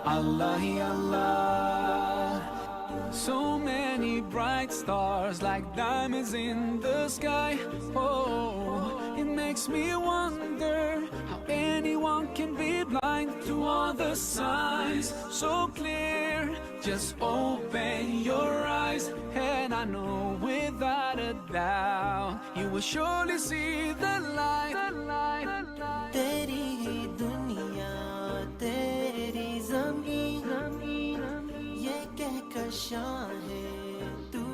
Allah ya Allah. So many bright stars like diamonds in the sky. Oh, it makes me wonder how anyone can be blind to all the signs so clear. Just open your eyes and I know without a doubt you will surely see the light. तेरी ही दुनिया तेरी ज़मीन ये कहकशां है तू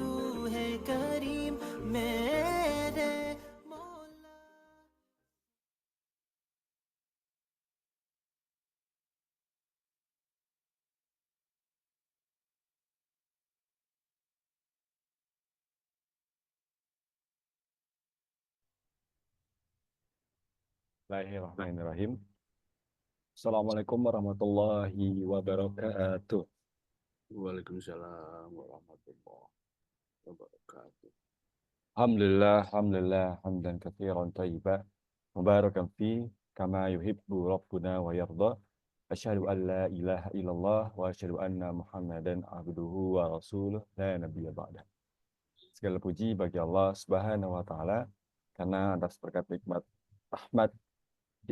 है करीम मेरे मौला. Bismillahirrahmanirrahim. Assalamualaikum warahmatullahi wabarakatuh. Waalaikumsalam warahmatullahi wabarakatuh. Alhamdulillah, hamdan katsiran thayyiban mubarakan fi kama yuhibbu rabbuna wa yarda. Asyhadu an la ilaha illallah wa asyhadu anna Muhammadan abduhu wa rasuluh la nabiyya ba'dah. Segala puji bagi Allah Subhanahu wa taala karena atas berkat nikmat rahmat,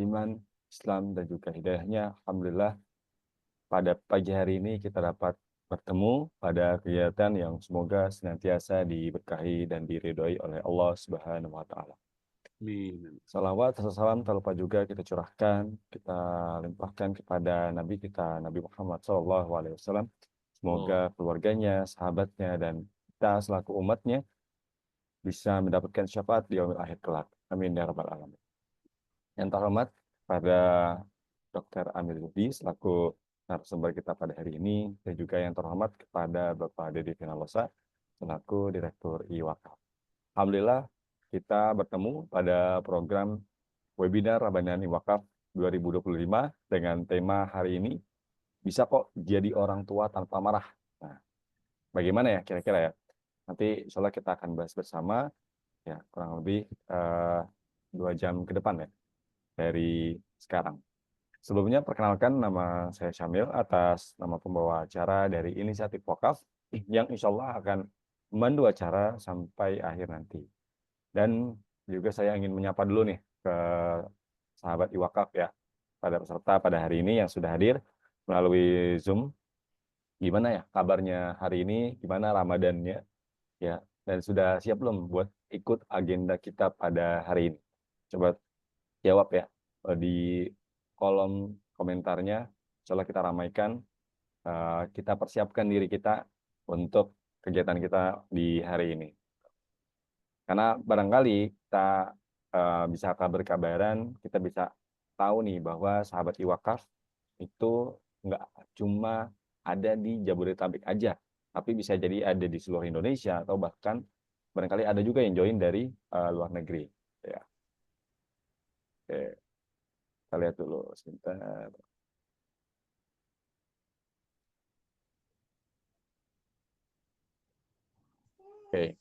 iman, Islam dan juga hidayahnya, alhamdulillah pada pagi hari ini kita dapat bertemu pada kegiatan yang semoga senantiasa diberkahi dan diridhoi oleh Allah Subhanahu wa taala. Amin. Salawat serta salam tak lupa juga kita curahkan, kita limpahkan kepada Nabi kita, Nabi Muhammad SAW. Semoga keluarganya, sahabatnya, dan kita selaku umatnya bisa mendapatkan syafaat di yaumil akhir kelak. Amin ya rabbal alamin. Yang terhormat pada Dr. Amir Lutfi selaku narasumber kita pada hari ini, dan juga yang terhormat kepada Bapak Dedi Finalosa selaku Direktur IWakaf. Alhamdulillah kita bertemu pada program webinar Ramadhan IWakaf 2025 dengan tema hari ini, bisa kok jadi orang tua tanpa marah. Nah, bagaimana ya kira-kira ya? Nanti insya Allah kita akan bahas bersama ya, kurang lebih 2 jam ke depan ya dari sekarang. Sebelumnya perkenalkan, nama saya Syamil atas nama pembawa acara dari Inisiatif Wakaf yang insya Allah akan memandu acara sampai akhir nanti. Dan juga saya ingin menyapa dulu nih ke sahabat IWakaf ya, pada peserta pada hari ini yang sudah hadir melalui Zoom. Gimana ya kabarnya hari ini, gimana Ramadannya ya, dan sudah siap belum buat ikut agenda kita pada hari ini? Coba jawab ya di kolom komentarnya, insya Allah kita ramaikan, kita persiapkan diri kita untuk kegiatan kita di hari ini. Karena barangkali kita bisa kabar-kabaran, kita bisa tahu nih bahwa sahabat IWakaf itu nggak cuma ada di Jabodetabek aja, tapi bisa jadi ada di seluruh Indonesia, atau bahkan barangkali ada juga yang join dari luar negeri. Ya. Oke. Kita lihat dulu sebentar. Oke.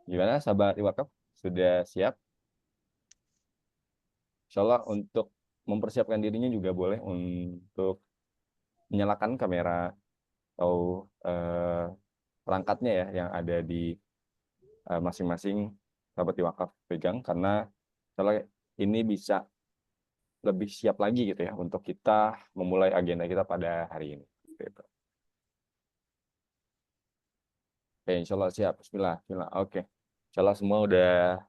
Gimana sahabat IWakaf? Sudah siap? Insya Allah untuk mempersiapkan dirinya juga boleh untuk menyalakan kamera atau perangkatnya ya yang ada di masing-masing sahabat IWakaf pegang, karena insya ini bisa lebih siap lagi gitu ya untuk kita memulai agenda kita pada hari ini. Gitu. Oke, insya Allah siap. Bismillah. Oke, insya Allah semua udah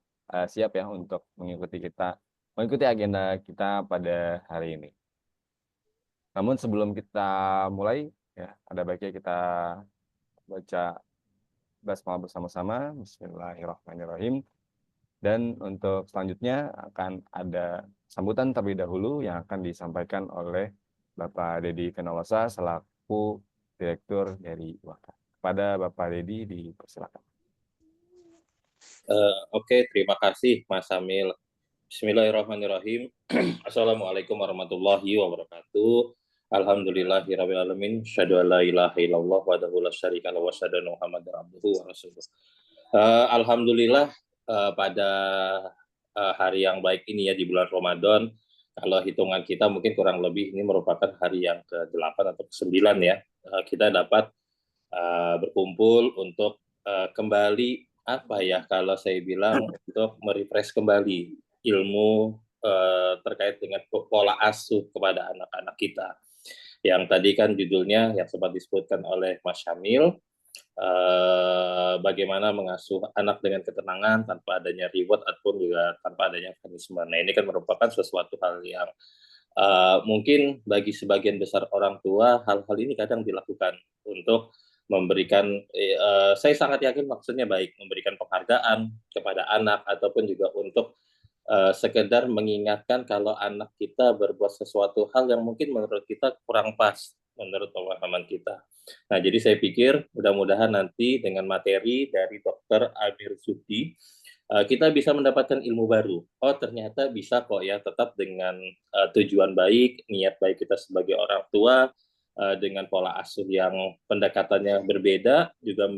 siap ya untuk mengikuti agenda kita pada hari ini. Namun sebelum kita mulai ya, ada baiknya kita baca basmalah bersama-sama. Bismillahirrahmanirrahim. Dan untuk selanjutnya akan ada sambutan terlebih dahulu yang akan disampaikan oleh Bapak Dedi Finalosa selaku Direktur dari IWakaf. Kepada Bapak Dedi dipersilakan. Oke, terima kasih Mas Samil. Bismillahirrahmanirrahim. Assalamualaikum warahmatullahi wabarakatuh. Alhamdulillahirabbil alamin. Asyhadu an la ilaha illallah wahdahu la syarika lahu wa asyhadu anna Muhammadar abduhu wa rasuluh. Alhamdulillah pada hari yang baik ini ya, di bulan Ramadan Kalau hitungan kita mungkin kurang lebih ini merupakan hari yang ke-8 atau ke-9 ya. Kita dapat berkumpul untuk kembali apa ya kalau saya bilang untuk merefresh kembali ilmu terkait dengan pola asuh kepada anak-anak kita. Yang tadi kan judulnya yang sempat disebutkan oleh Mas Syamil, bagaimana mengasuh anak dengan ketenangan tanpa adanya reward ataupun juga tanpa adanya punishment. Nah ini kan merupakan sesuatu hal yang mungkin bagi sebagian besar orang tua hal-hal ini kadang dilakukan untuk memberikan, saya sangat yakin maksudnya baik, memberikan penghargaan kepada anak ataupun juga untuk sekedar mengingatkan kalau anak kita berbuat sesuatu hal yang mungkin menurut kita kurang pas menurut pemahaman kita. Nah, jadi saya pikir mudah-mudahan nanti dengan materi dari Dr. Amir Zuhdi, kita bisa mendapatkan ilmu baru. Oh, ternyata bisa kok ya, tetap dengan tujuan baik, niat baik kita sebagai orang tua, dengan pola asuh yang pendekatannya berbeda, juga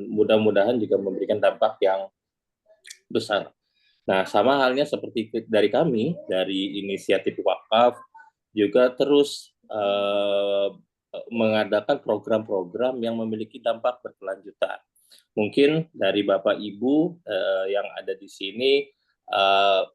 mudah-mudahan juga memberikan dampak yang besar. Nah, sama halnya seperti dari kami, dari inisiatif wakaf, juga terus mengadakan program-program yang memiliki dampak berkelanjutan. Mungkin dari Bapak Ibu yang ada di sini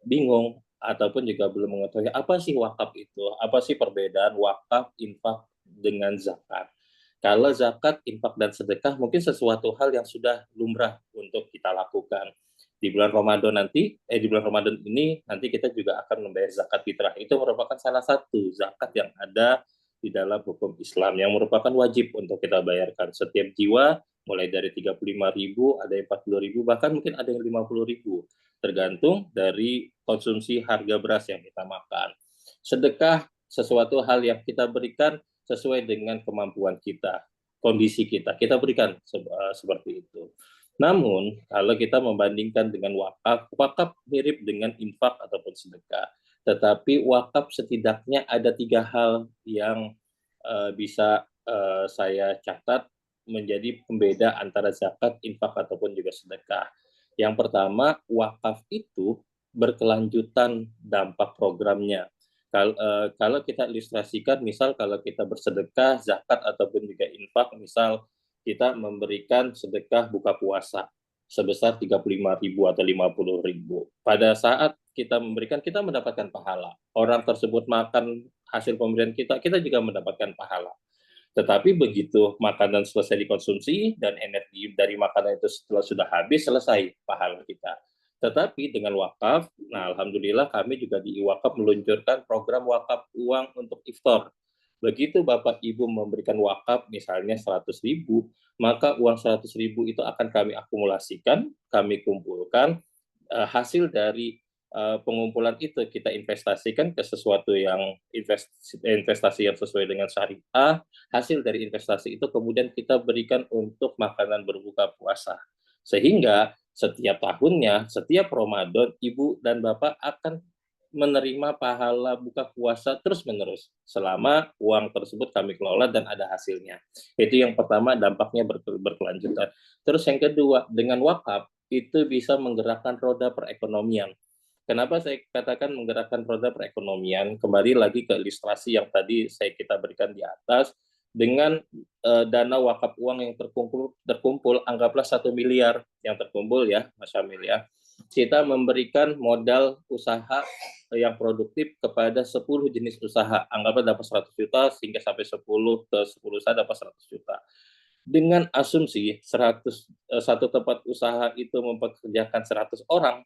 bingung ataupun juga belum mengetahui apa sih wakaf itu, apa sih perbedaan wakaf, infak dengan zakat. Kalau zakat, infak, dan sedekah mungkin sesuatu hal yang sudah lumrah untuk kita lakukan. Di bulan Ramadan nanti, di bulan Ramadan ini nanti kita juga akan membayar zakat fitrah. Itu merupakan salah satu zakat yang ada di dalam hukum Islam yang merupakan wajib untuk kita bayarkan. Setiap jiwa mulai dari 35.000, ada yang 40.000, bahkan mungkin ada yang 50.000, tergantung dari konsumsi harga beras yang kita makan. Sedekah sesuatu hal yang kita berikan sesuai dengan kemampuan kita, kondisi kita berikan seperti itu. Namun, kalau kita membandingkan dengan wakaf, wakaf mirip dengan infak ataupun sedekah. Tetapi wakaf setidaknya ada 3 hal yang bisa saya catat menjadi pembeda antara zakat, infak, ataupun juga sedekah. Yang pertama, wakaf itu berkelanjutan dampak programnya. Kalau kita ilustrasikan, misal kalau kita bersedekah, zakat, ataupun juga infak, misal kita memberikan sedekah buka puasa sebesar 35.000 atau 50.000. Pada saat kita memberikan, kita mendapatkan pahala. Orang tersebut makan hasil pemberian kita juga mendapatkan pahala. Tetapi begitu makanan selesai dikonsumsi dan energi dari makanan itu setelah sudah habis, selesai pahala kita. Tetapi dengan wakaf, nah alhamdulillah kami juga di Wakaf meluncurkan program wakaf uang untuk iftar. Begitu Bapak Ibu memberikan wakaf misalnya 100.000, maka uang 100.000 itu akan kami akumulasikan, kami kumpulkan, hasil dari pengumpulan itu kita investasikan ke sesuatu yang investasi yang sesuai dengan syariah. Hasil dari investasi itu kemudian kita berikan untuk makanan berbuka puasa. Sehingga setiap tahunnya, setiap Ramadan, Ibu dan Bapak akan menerima pahala buka puasa terus-menerus selama uang tersebut kami kelola dan ada hasilnya. Itu yang pertama, dampaknya berkelanjutan. Terus yang kedua, dengan wakaf itu bisa menggerakkan roda perekonomian. Kenapa saya katakan menggerakkan roda perekonomian? Kembali lagi ke ilustrasi yang tadi kita berikan di atas, dengan dana wakaf uang yang terkumpul anggaplah 1 miliar yang terkumpul ya, Mas Syamil ya. Kita memberikan modal usaha yang produktif kepada 10 jenis usaha. Anggaplah dapat 100 juta sehingga sampai 10 usaha dapat 100 juta. Dengan asumsi satu tempat usaha itu mempekerjakan 100 orang,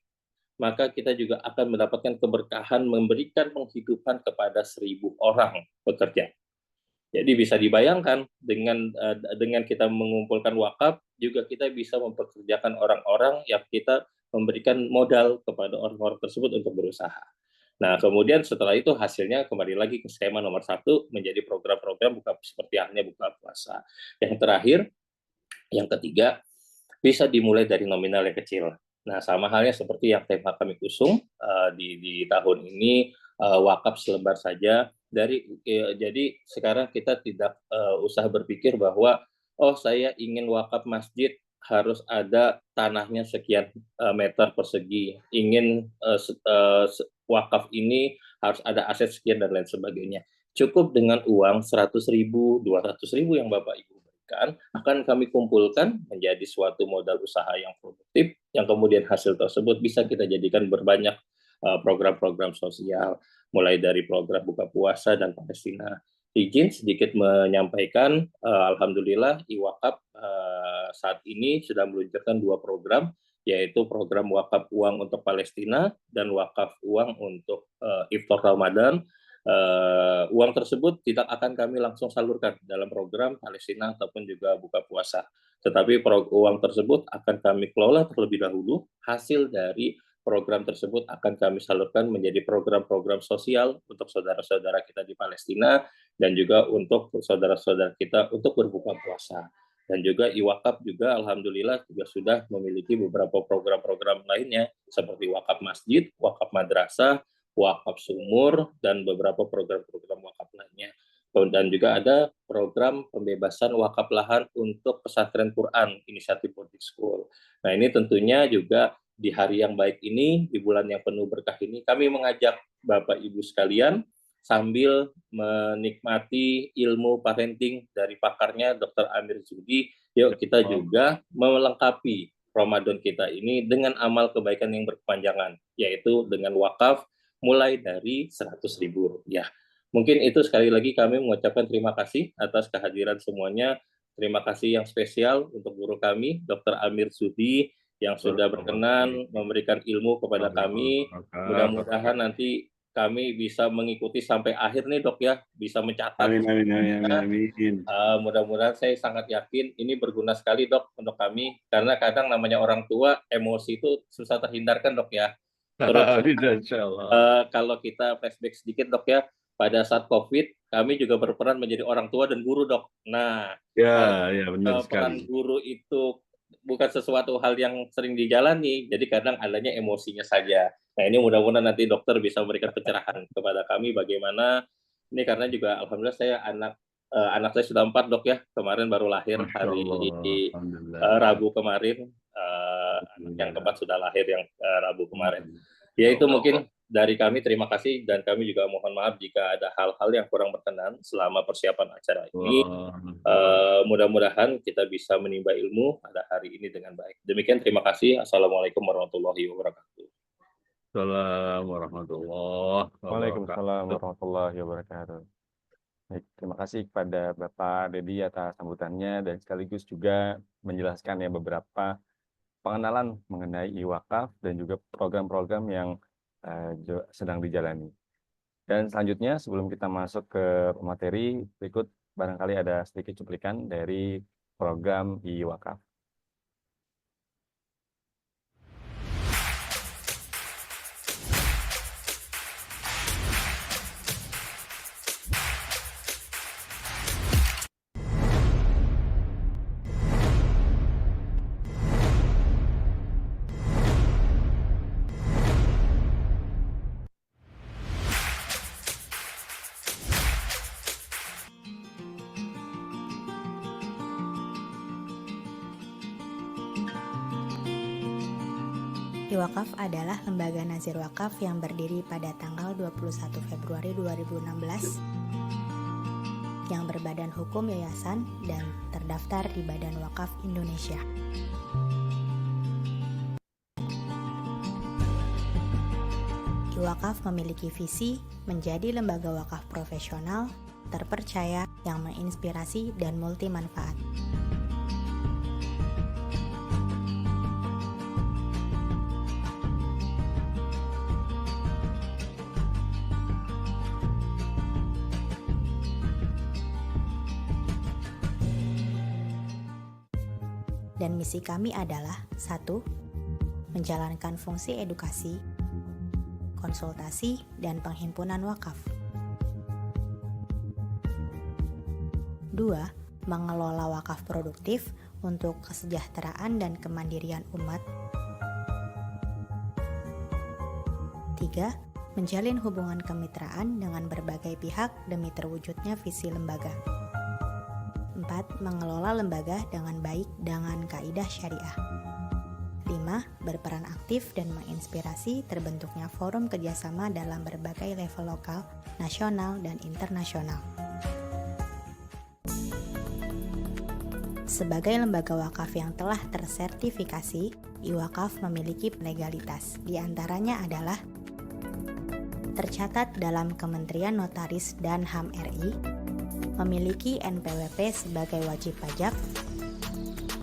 maka kita juga akan mendapatkan keberkahan memberikan penghidupan kepada 1.000 orang pekerja. Jadi bisa dibayangkan dengan kita mengumpulkan wakaf, juga kita bisa mempekerjakan orang-orang yang kita memberikan modal kepada orang-orang tersebut untuk berusaha. Nah, kemudian setelah itu hasilnya kembali lagi ke skema nomor 1 menjadi program-program seperti halnya buka puasa. Yang terakhir, yang ketiga, bisa dimulai dari nominal yang kecil. Nah, sama halnya seperti yang tema kami usung di tahun ini, wakaf selembar saja. Jadi sekarang kita tidak usah berpikir bahwa saya ingin wakaf masjid harus ada tanahnya sekian meter persegi, ingin wakaf ini harus ada aset sekian dan lain sebagainya. Cukup dengan uang 100.000, 200.000 yang Bapak Ibu berikan, akan kami kumpulkan menjadi suatu modal usaha yang produktif, yang kemudian hasil tersebut bisa kita jadikan berbanyak program-program sosial, mulai dari program buka puasa dan Palestina. Izin sedikit menyampaikan, alhamdulillah Iwakaf saat ini sudah meluncurkan 2 program, yaitu program wakaf uang untuk Palestina dan wakaf uang untuk iftar Ramadan. Uang tersebut tidak akan kami langsung salurkan dalam program Palestina ataupun juga buka puasa, tetapi uang tersebut akan kami kelola terlebih dahulu. Hasil dari program tersebut akan kami salurkan menjadi program-program sosial untuk saudara-saudara kita di Palestina dan juga untuk saudara-saudara kita untuk berbuka puasa. Dan juga Iwakaf juga alhamdulillah juga sudah memiliki beberapa program-program lainnya seperti wakaf masjid, wakaf madrasah, wakaf sumur, dan beberapa program-program wakaf lainnya. Dan juga ada program pembebasan wakaf lahan untuk pesantren Quran, inisiatif Boarding School. Nah, ini tentunya juga di hari yang baik ini, di bulan yang penuh berkah ini, kami mengajak Bapak Ibu sekalian sambil menikmati ilmu parenting dari pakarnya Dr. Amir Zudi, yuk kita juga melengkapi Ramadan kita ini dengan amal kebaikan yang berkepanjangan, yaitu dengan wakaf mulai dari Rp100.000. Mungkin itu sekali lagi kami mengucapkan terima kasih atas kehadiran semuanya. Terima kasih yang spesial untuk guru kami, Dr. Amir Zudi, yang sudah berkenan memberikan ilmu kepada kami. Mudah-mudahan nanti kami bisa mengikuti sampai akhir nih Dok ya, bisa mencatat. Amin. Mudah-mudahan saya sangat yakin ini berguna sekali Dok untuk kami, karena kadang namanya orang tua emosi itu susah terhindarkan Dok ya. Terus kalau kita flashback sedikit Dok ya, pada saat COVID kami juga berperan menjadi orang tua dan guru Dok. Nah, benar peran sekali. guru itu bukan sesuatu hal yang sering dijalani, jadi kadang adanya emosinya saja. Nah, ini mudah-mudahan nanti dokter bisa memberikan pencerahan kepada kami bagaimana ini, karena juga alhamdulillah saya anak saya sudah 4 Dok ya, kemarin baru lahir hari Rabu kemarin, anak yang keempat sudah lahir yang Rabu kemarin. Ya itu mungkin dari kami, terima kasih, dan kami juga mohon maaf jika ada hal-hal yang kurang berkenan selama persiapan acara ini. Mudah-mudahan kita bisa menimba ilmu pada hari ini dengan baik. Demikian, terima kasih. Assalamualaikum warahmatullahi wabarakatuh. Assalamualaikum warahmatullahi wabarakatuh. Waalaikumsalam warahmatullahi wabarakatuh. Baik, terima kasih kepada Bapak Dedi atas sambutannya dan sekaligus juga menjelaskan ya beberapa pengenalan mengenai Iwakaf dan juga program-program yang sedang dijalani. Dan selanjutnya sebelum kita masuk ke materi berikut, barangkali ada sedikit cuplikan dari program Iwakaf. Iwakaf adalah lembaga nazir wakaf yang berdiri pada tanggal 21 Februari 2016 yang berbadan hukum yayasan dan terdaftar di Badan Wakaf Indonesia. Iwakaf memiliki visi menjadi lembaga wakaf profesional, terpercaya, yang menginspirasi dan multi manfaat. Dan misi kami adalah 1. Menjalankan fungsi edukasi, konsultasi, dan penghimpunan wakaf. 2. Mengelola wakaf produktif untuk kesejahteraan dan kemandirian umat. 3. Menjalin hubungan kemitraan dengan berbagai pihak demi terwujudnya visi lembaga. 4. Mengelola lembaga dengan baik dengan kaidah syariah. 5. Berperan aktif dan menginspirasi terbentuknya forum kerjasama dalam berbagai level lokal, nasional, dan internasional. Sebagai lembaga wakaf yang telah tersertifikasi, IWakaf memiliki legalitas. Di antaranya adalah tercatat dalam Kementerian Notaris dan HAM RI, memiliki NPWP sebagai wajib pajak,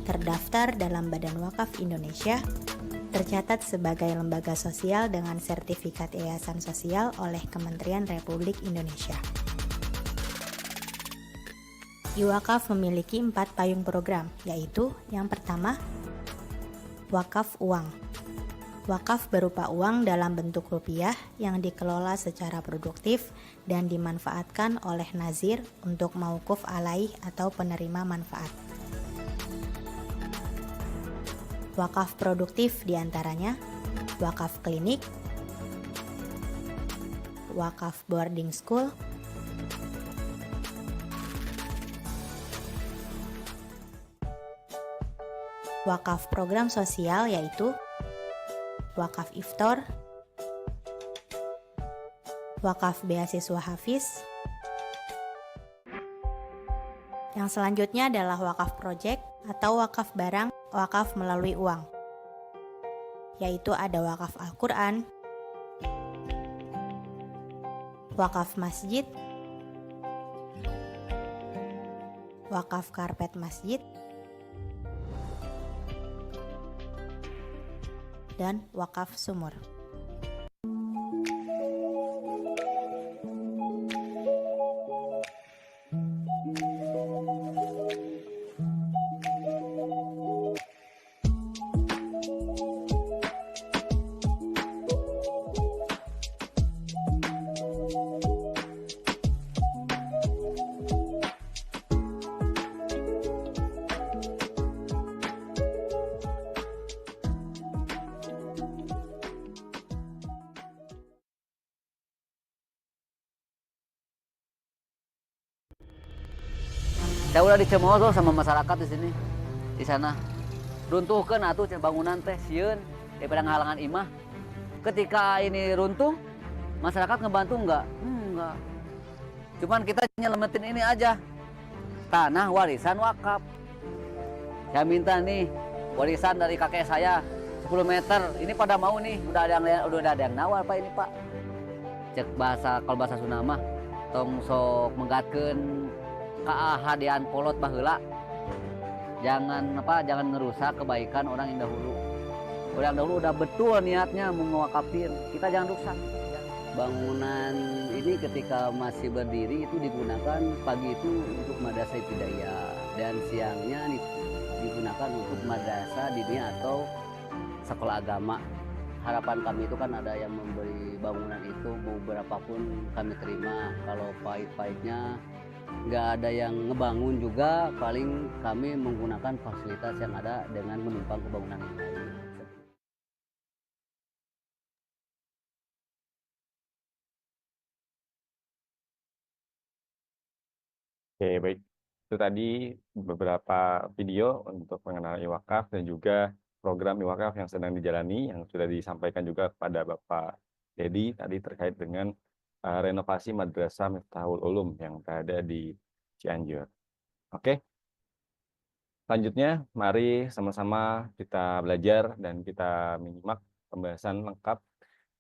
terdaftar dalam Badan Wakaf Indonesia, tercatat sebagai lembaga sosial dengan sertifikat yayasan sosial oleh Kementerian Republik Indonesia. IWakaf memiliki 4 payung program, yaitu yang pertama, wakaf uang. Wakaf berupa uang dalam bentuk rupiah yang dikelola secara produktif dan dimanfaatkan oleh nazir untuk mauquf alaih atau penerima manfaat. Wakaf produktif diantaranya wakaf klinik, wakaf boarding school, wakaf program sosial yaitu wakaf iftor, wakaf beasiswa hafiz. Yang selanjutnya adalah wakaf project atau wakaf barang, wakaf melalui uang, yaitu ada wakaf Al-Quran, wakaf masjid, wakaf karpet masjid, dan wakaf sumur. Saya udah dicemooh sama masyarakat di sini, di sana. Runtuhkan atuh bangunan teh sieun daripada ngahalangan imah. Ketika ini runtuh, masyarakat ngebantu enggak? Enggak. Cuman kita nyelamatin ini aja. Tanah warisan wakaf. Saya minta nih warisan dari kakek saya 10 meter. Ini pada mau nih, udah ada yang nawar Pak ini Pak. Cek kalau bahasa Sunda mah tong sok menggatkeun keahadian polot baheula. Jangan ngerusak kebaikan orang yang dahulu. Orang dahulu udah betul niatnya mau ngewakafin, kita jangan rusak. Bangunan ini ketika masih berdiri itu digunakan pagi itu untuk madrasah ibtidaiyah dan siangnya digunakan untuk madrasah diniyah atau sekolah agama. Harapan kami itu kan ada yang memberi bangunan itu, mau berapapun kami terima. Kalau pahit-pahitnya nggak ada yang ngebangun juga, paling kami menggunakan fasilitas yang ada dengan menumpang ke bangunan yang lain. Oke, baik. Itu tadi beberapa video untuk mengenal IWakaf dan juga program IWakaf yang sedang dijalani, yang sudah disampaikan juga kepada Bapak Dedi tadi terkait dengan renovasi Madrasah Miftahul Ulum yang berada di Cianjur. Oke. Selanjutnya, mari sama-sama kita belajar dan kita menyimak pembahasan lengkap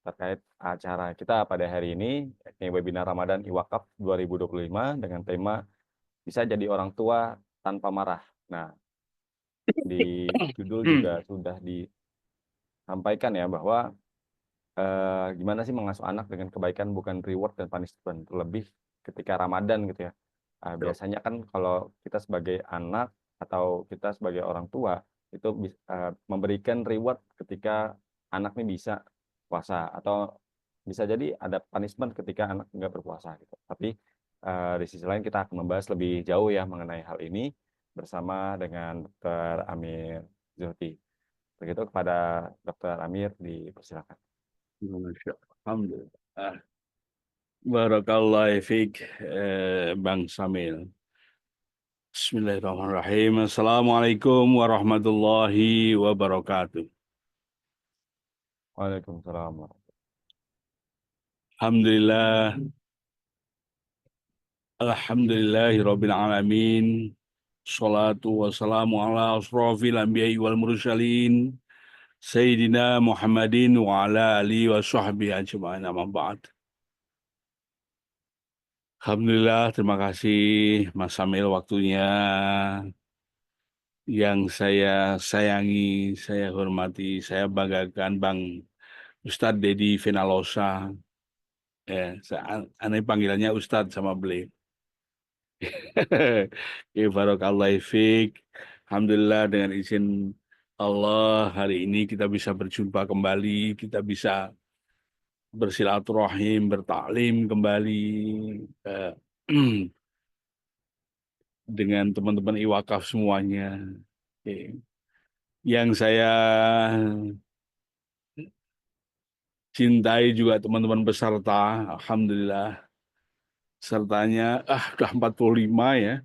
terkait acara kita pada hari ini, yakni webinar Ramadan IWakaf 2025 dengan tema Bisa Jadi Orang Tua Tanpa Marah. Nah, di judul juga sudah disampaikan ya bahwa gimana sih mengasuh anak dengan kebaikan bukan reward dan punishment, terlebih ketika Ramadan gitu ya. Biasanya kan kalau kita sebagai anak atau kita sebagai orang tua itu memberikan reward ketika anak ini bisa puasa, atau bisa jadi ada punishment ketika anak nggak berpuasa gitu. Tapi di sisi lain kita akan membahas lebih jauh ya mengenai hal ini bersama dengan Dr. Amir Zuhdi. Begitu kepada Dr. Amir, dipersilakan. Alhamdulillah. Barakallahu fiik, Bang Samil. Bismillahirrahmanirrahim. Assalamualaikum warahmatullahi wabarakatuh. Waalaikumsalam. Alhamdulillah, alhamdulillahirabbil alamin. Shalatu wassalamu ala asrofil anbiya'i wal mursalin. Sayyidina Muhammadin wa ala alihi wa sahbihi ajma'in, amma ba'd. Alhamdulillah, terima kasih Mas Samil waktunya yang saya sayangi, saya hormati, saya banggakan Bang Ustadz Dedi Venalosa. Ya, aneh panggilannya Ustadz sama beliau. Ya, barakallahu fiik. Alhamdulillah dengan izin Allah hari ini kita bisa berjumpa kembali, kita bisa bersilaturahim, bertaklim kembali eh, dengan teman-teman iwakaf semuanya. Oke. Yang saya cintai juga teman-teman peserta, alhamdulillah sertanya udah 45 ya.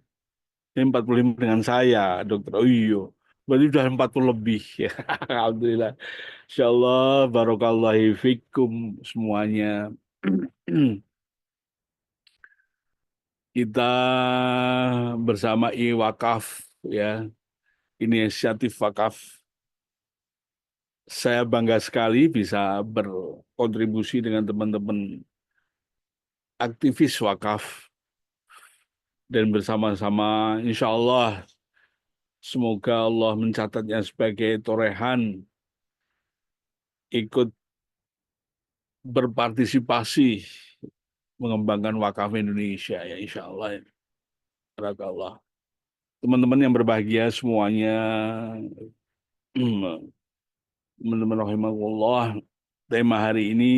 Ini 45 dengan saya, Dokter. Oh iya, berarti sudah 40 lebih ya. Alhamdulillah. Insyaallah barakallahu fikum semuanya. Kita bersama Iwakaf ya, inisiatif wakaf. Saya bangga sekali bisa berkontribusi dengan teman-teman aktivis wakaf dan bersama-sama insya Allah semoga Allah mencatatnya sebagai torehan ikut berpartisipasi mengembangkan wakaf Indonesia ya insya Allah ya. Barakallah. Teman-teman yang berbahagia semuanya, teman-teman rahimahullah, tema hari ini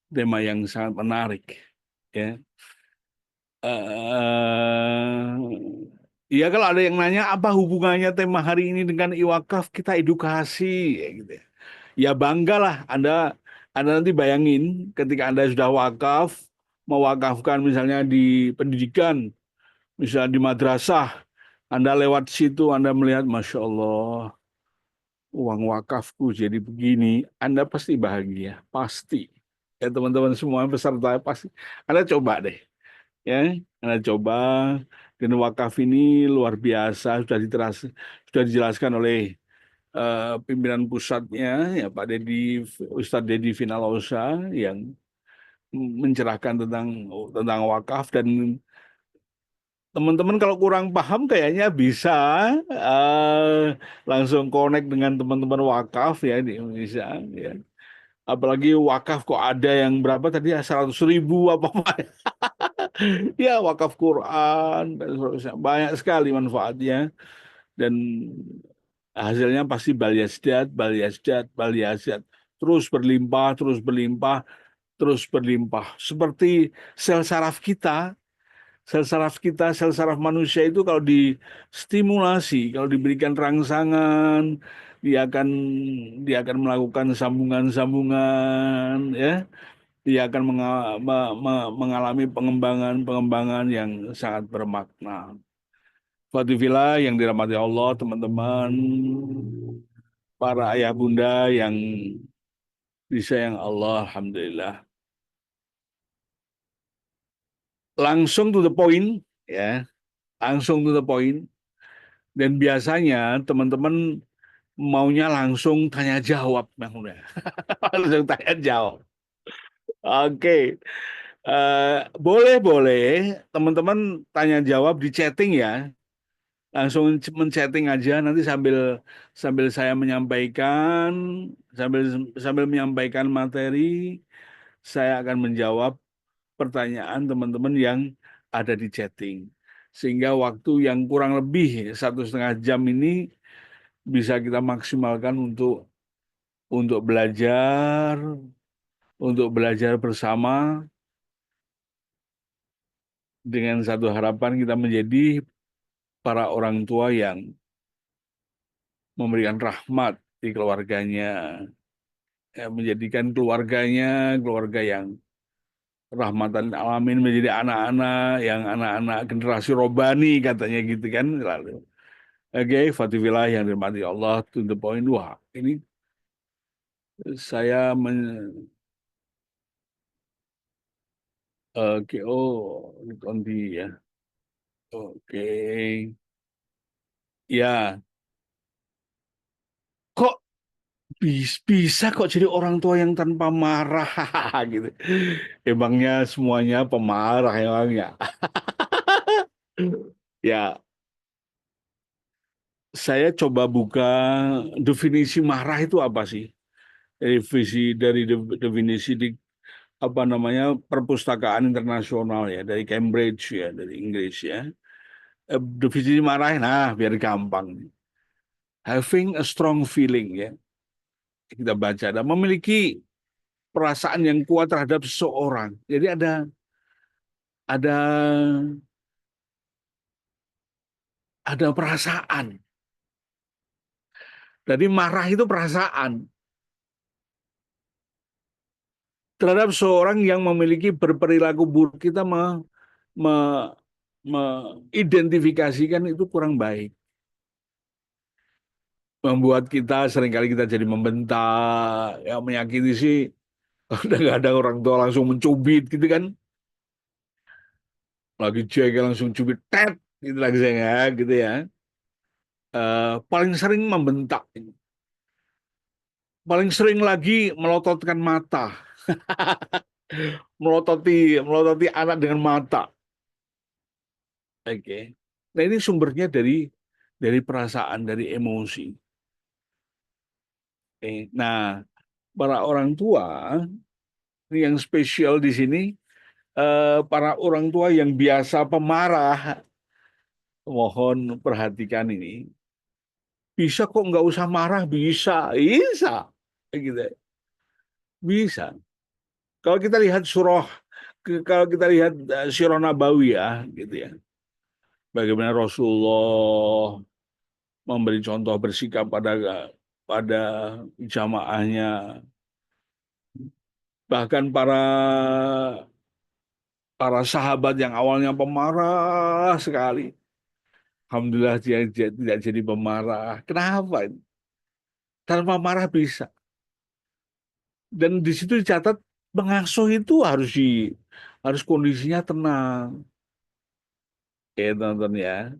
tema yang sangat menarik ya. Ya kalau ada yang nanya apa hubungannya tema hari ini dengan iwakaf, kita edukasi ya gitu ya. Ya banggalah Anda nanti bayangin ketika Anda sudah wakaf, mewakafkan misalnya di pendidikan, misalnya di madrasah, Anda lewat situ, Anda melihat, Masya Allah, uang wakafku jadi begini, Anda pasti bahagia, pasti. Ya teman-teman semua peserta pasti. Anda coba deh, ya, Anda coba. Dan wakaf ini luar biasa, sudah dijelaskan oleh pimpinan pusatnya, ya Pak Dedi, Ustadz Dedi Venalosa yang mencerahkan tentang wakaf. Dan teman-teman kalau kurang paham kayaknya bisa langsung connect dengan teman-teman wakaf ya di Indonesia ya. Apalagi wakaf kok ada yang berapa tadi ya 100.000 apa ya wakaf Quran dan seterusnya. Banyak sekali manfaatnya dan hasilnya pasti baliyasdat, baliyasdat, baliyasdat, terus berlimpah, terus berlimpah, terus berlimpah. Seperti sel saraf kita, sel saraf manusia itu kalau distimulasi, kalau diberikan rangsangan, dia akan melakukan sambungan-sambungan, ya. Dia akan mengalami pengembangan yang sangat bermakna. Fatifillah yang dirahmati Allah, teman-teman, para ayah bunda yang disayang Allah, alhamdulillah. Langsung to the point, ya, langsung to the point. Dan biasanya teman-teman maunya langsung tanya jawab, langsung tanya jawab. Oke, boleh teman-teman tanya jawab di chatting ya. Langsung men-chatting aja nanti sambil saya menyampaikan, sambil menyampaikan materi, saya akan menjawab pertanyaan teman-teman yang ada di chatting. Sehingga waktu yang kurang lebih 1,5 jam ini bisa kita maksimalkan untuk belajar bersama dengan satu harapan kita menjadi para orang tua yang memberikan rahmat di keluarganya, ya, menjadikan keluarga yang rahmatan alamin, menjadi anak-anak generasi robani katanya gitu kan. Lalu oke, fatifillah yang dirahmati Allah, to the point. Wah, ini Saya oke, Kondi ya. Oke. Ya, kok bisa kok jadi orang tua yang tanpa marah gitu. Emangnya semuanya pemarah emangnya. Ya, saya coba buka definisi marah itu apa sih? Definisi di apa namanya perpustakaan internasional ya, dari Cambridge ya, dari Inggris ya. Definisi marah, nah biar gampang. Having a strong feeling ya, kita baca, dan memiliki perasaan yang kuat terhadap seseorang. Jadi ada ada perasaan. Jadi marah itu perasaan terhadap seorang yang memiliki berperilaku buruk. Kita me- mengidentifikasikan itu kurang baik. Membuat kita seringkali kita jadi membentak, ya menyakiti sih. Udah nggak ada orang tua langsung mencubit gitu kan. Lagi jengkel langsung cubit, tet, gitu lagi saya gitu ya. Paling sering membentak. Paling sering lagi melototkan mata. melototi anak dengan mata. Oke. Nah, ini sumbernya dari perasaan, dari emosi. Oke. Nah, para orang tua ini yang spesial di sini, para orang tua yang biasa pemarah, mohon perhatikan ini. Bisa kok nggak usah marah, bisa, gitu, bisa. Kalau kita lihat kalau kita lihat Sirah Nabawiyah, gitu ya, bagaimana Rasulullah memberi contoh bersikap pada jamaahnya, bahkan para sahabat yang awalnya pemarah sekali, alhamdulillah dia tidak jadi pemarah. Kenapa? Tanpa marah bisa. Dan di situ dicatat pengasuh itu harus kondisinya tenang. Ya, teman-teman ya.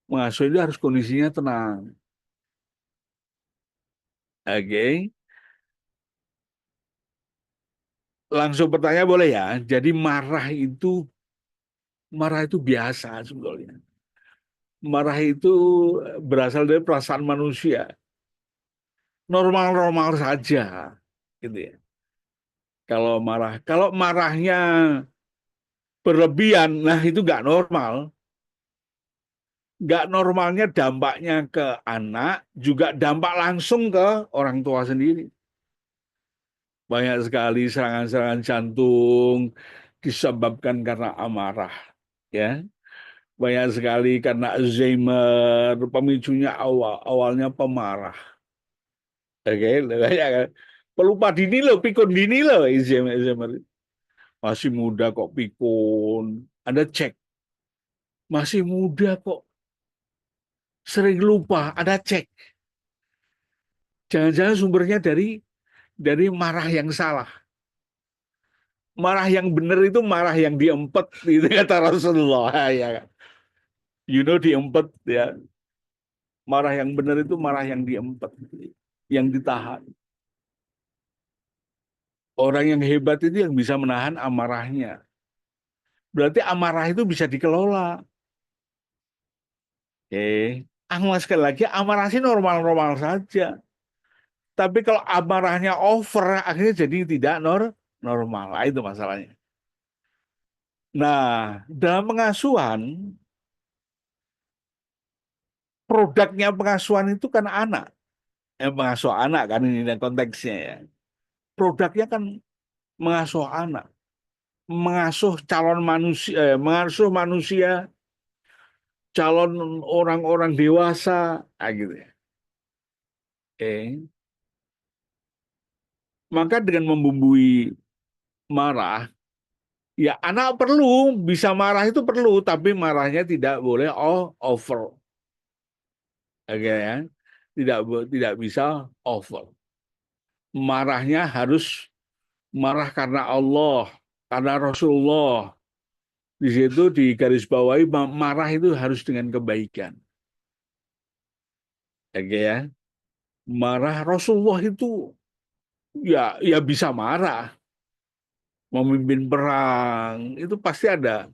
Pengasuh itu harus kondisinya tenang. Oke. Langsung bertanya boleh ya. Jadi marah itu biasa sebetulnya. Marah itu berasal dari perasaan manusia. Normal-normal saja, gitu ya. Kalau marahnya berlebihan, nah itu nggak normal. Nggak normalnya dampaknya ke anak, juga dampak langsung ke orang tua sendiri. Banyak sekali serangan-serangan jantung disebabkan karena amarah, ya. Banyak sekali karena Alzheimer, pemicunya awalnya pemarah. Oke, banyak kan. Pelupa dini loh, pikun dini loh, Alzheimer. Masih muda kok pikun. Anda cek, masih muda kok sering lupa. Anda cek. Jangan-jangan sumbernya dari marah yang salah. Marah yang benar itu marah yang diempet, itu kata Rasulullah. Ya kan? Diempet ya. Marah yang benar itu marah yang diempet, yang ditahan. Orang yang hebat itu yang bisa menahan amarahnya. Berarti amarah itu bisa dikelola. Sekali lagi, amarah sih normal-normal saja. Tapi kalau amarahnya over, akhirnya jadi tidak normal. Nah, itu masalahnya. Nah, dalam pengasuhan, produknya pengasuhan itu kan anak. Pengasuh anak kan ini konteksnya ya. Produknya kan mengasuh anak. Mengasuh calon manusia, mengasuh manusia, calon orang-orang dewasa, gitu ya. Maka dengan membumbui marah, ya anak bisa marah itu perlu, tapi marahnya tidak boleh over. Oke ya. Tidak bisa over. marahnya harus marah karena Allah, karena Rasulullah. Di situ di garis bawahi marah itu harus dengan kebaikan. Oke ya. Marah Rasulullah itu ya bisa marah. Memimpin perang itu pasti ada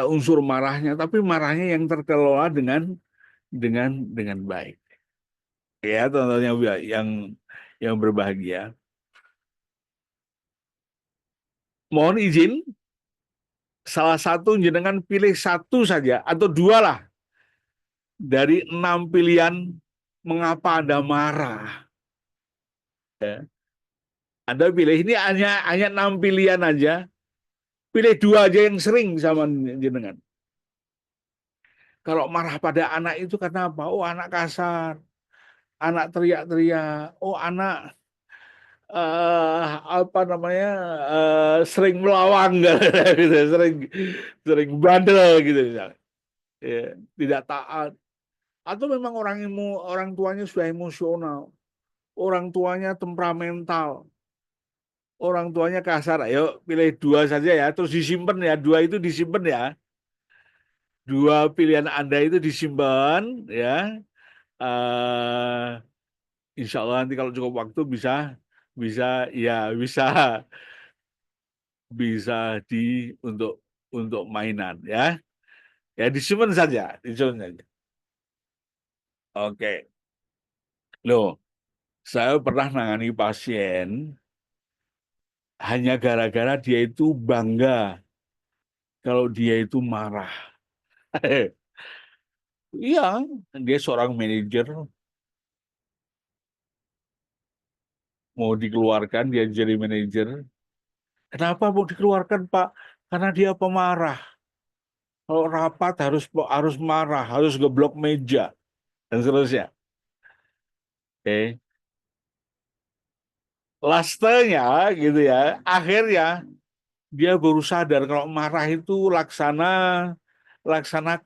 unsur marahnya, tapi marahnya yang terkelola dengan baik. Ya, tentunya yang berbahagia. Mohon izin, salah satu jenengan pilih satu saja atau dua lah dari 6 pilihan mengapa Anda marah. Ya. Anda pilih ini hanya 6 pilihan aja. Pilih dua aja yang sering sama jenengan. Kalau marah pada anak itu karena apa? Oh, anak kasar, anak teriak-teriak, oh anak apa namanya sering melawang gitu, sering bandel gitu misalnya. Ya, tidak taat. Atau memang orang tuanya sudah emosional, orang tuanya temperamental, orang tuanya kasar. Ayo pilih dua saja ya, terus disimpan ya, dua itu disimpan ya. Dua pilihan Anda itu disimpan ya. eh Insya Allah nanti kalau cukup waktu bisa ya bisa untuk mainan ya. Ya disimpan saja, disimpan saja. Oke. Loh, saya pernah nangani pasien hanya gara-gara dia itu bangga kalau dia itu marah. Iya, dia seorang manajer mau dikeluarkan dia jadi manajer. Kenapa mau dikeluarkan, Pak? Karena dia pemarah. Kalau rapat harus marah, harus geblok meja dan seterusnya. Oke. Lastenya gitu ya. Akhirnya dia baru sadar kalau marah itu laksana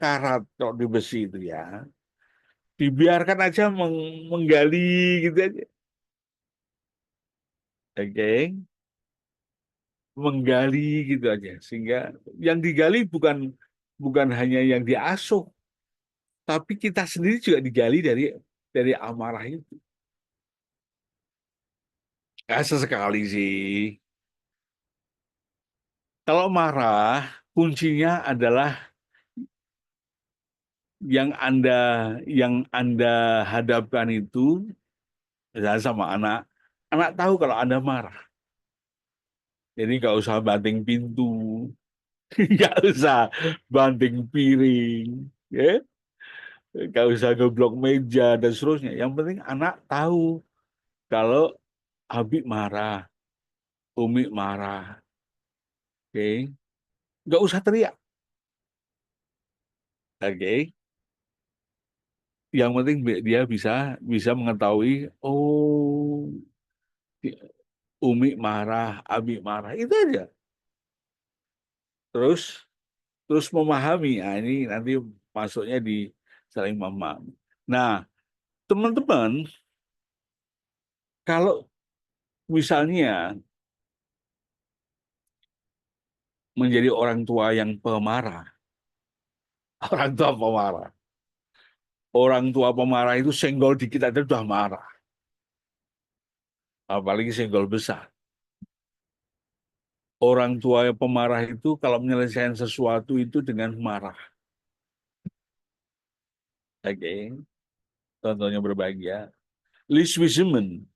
karat kalau di besi itu ya. Dibiarkan aja menggali gitu aja. Oke. Menggali gitu aja. Sehingga yang digali bukan hanya yang diasuh, tapi kita sendiri juga digali dari amarah itu. Sesekali sih. Kalau marah, kuncinya adalah yang Anda hadapkan itu misalnya sama anak. Anak tahu kalau Anda marah. Jadi nggak usah banting pintu, nggak usah banting piring, ya, nggak usah geblok meja dan seterusnya. Yang penting anak tahu kalau Abi marah, Umi marah, oke? Nggak usah teriak, oke? Yang penting dia bisa mengetahui, oh, Umi marah, Abi marah, itu aja. Terus terus memahami, nah ini nanti masuknya di saling memahami. Nah, teman-teman, kalau misalnya menjadi orang tua yang pemarah, orang tua pemarah, orang tua pemarah itu senggol dikit aja udah marah, apalagi senggol besar. Orang tua yang pemarah itu kalau menyelesaikan sesuatu itu dengan marah. Oke, contohnya berbahagia. Lee Wiseman,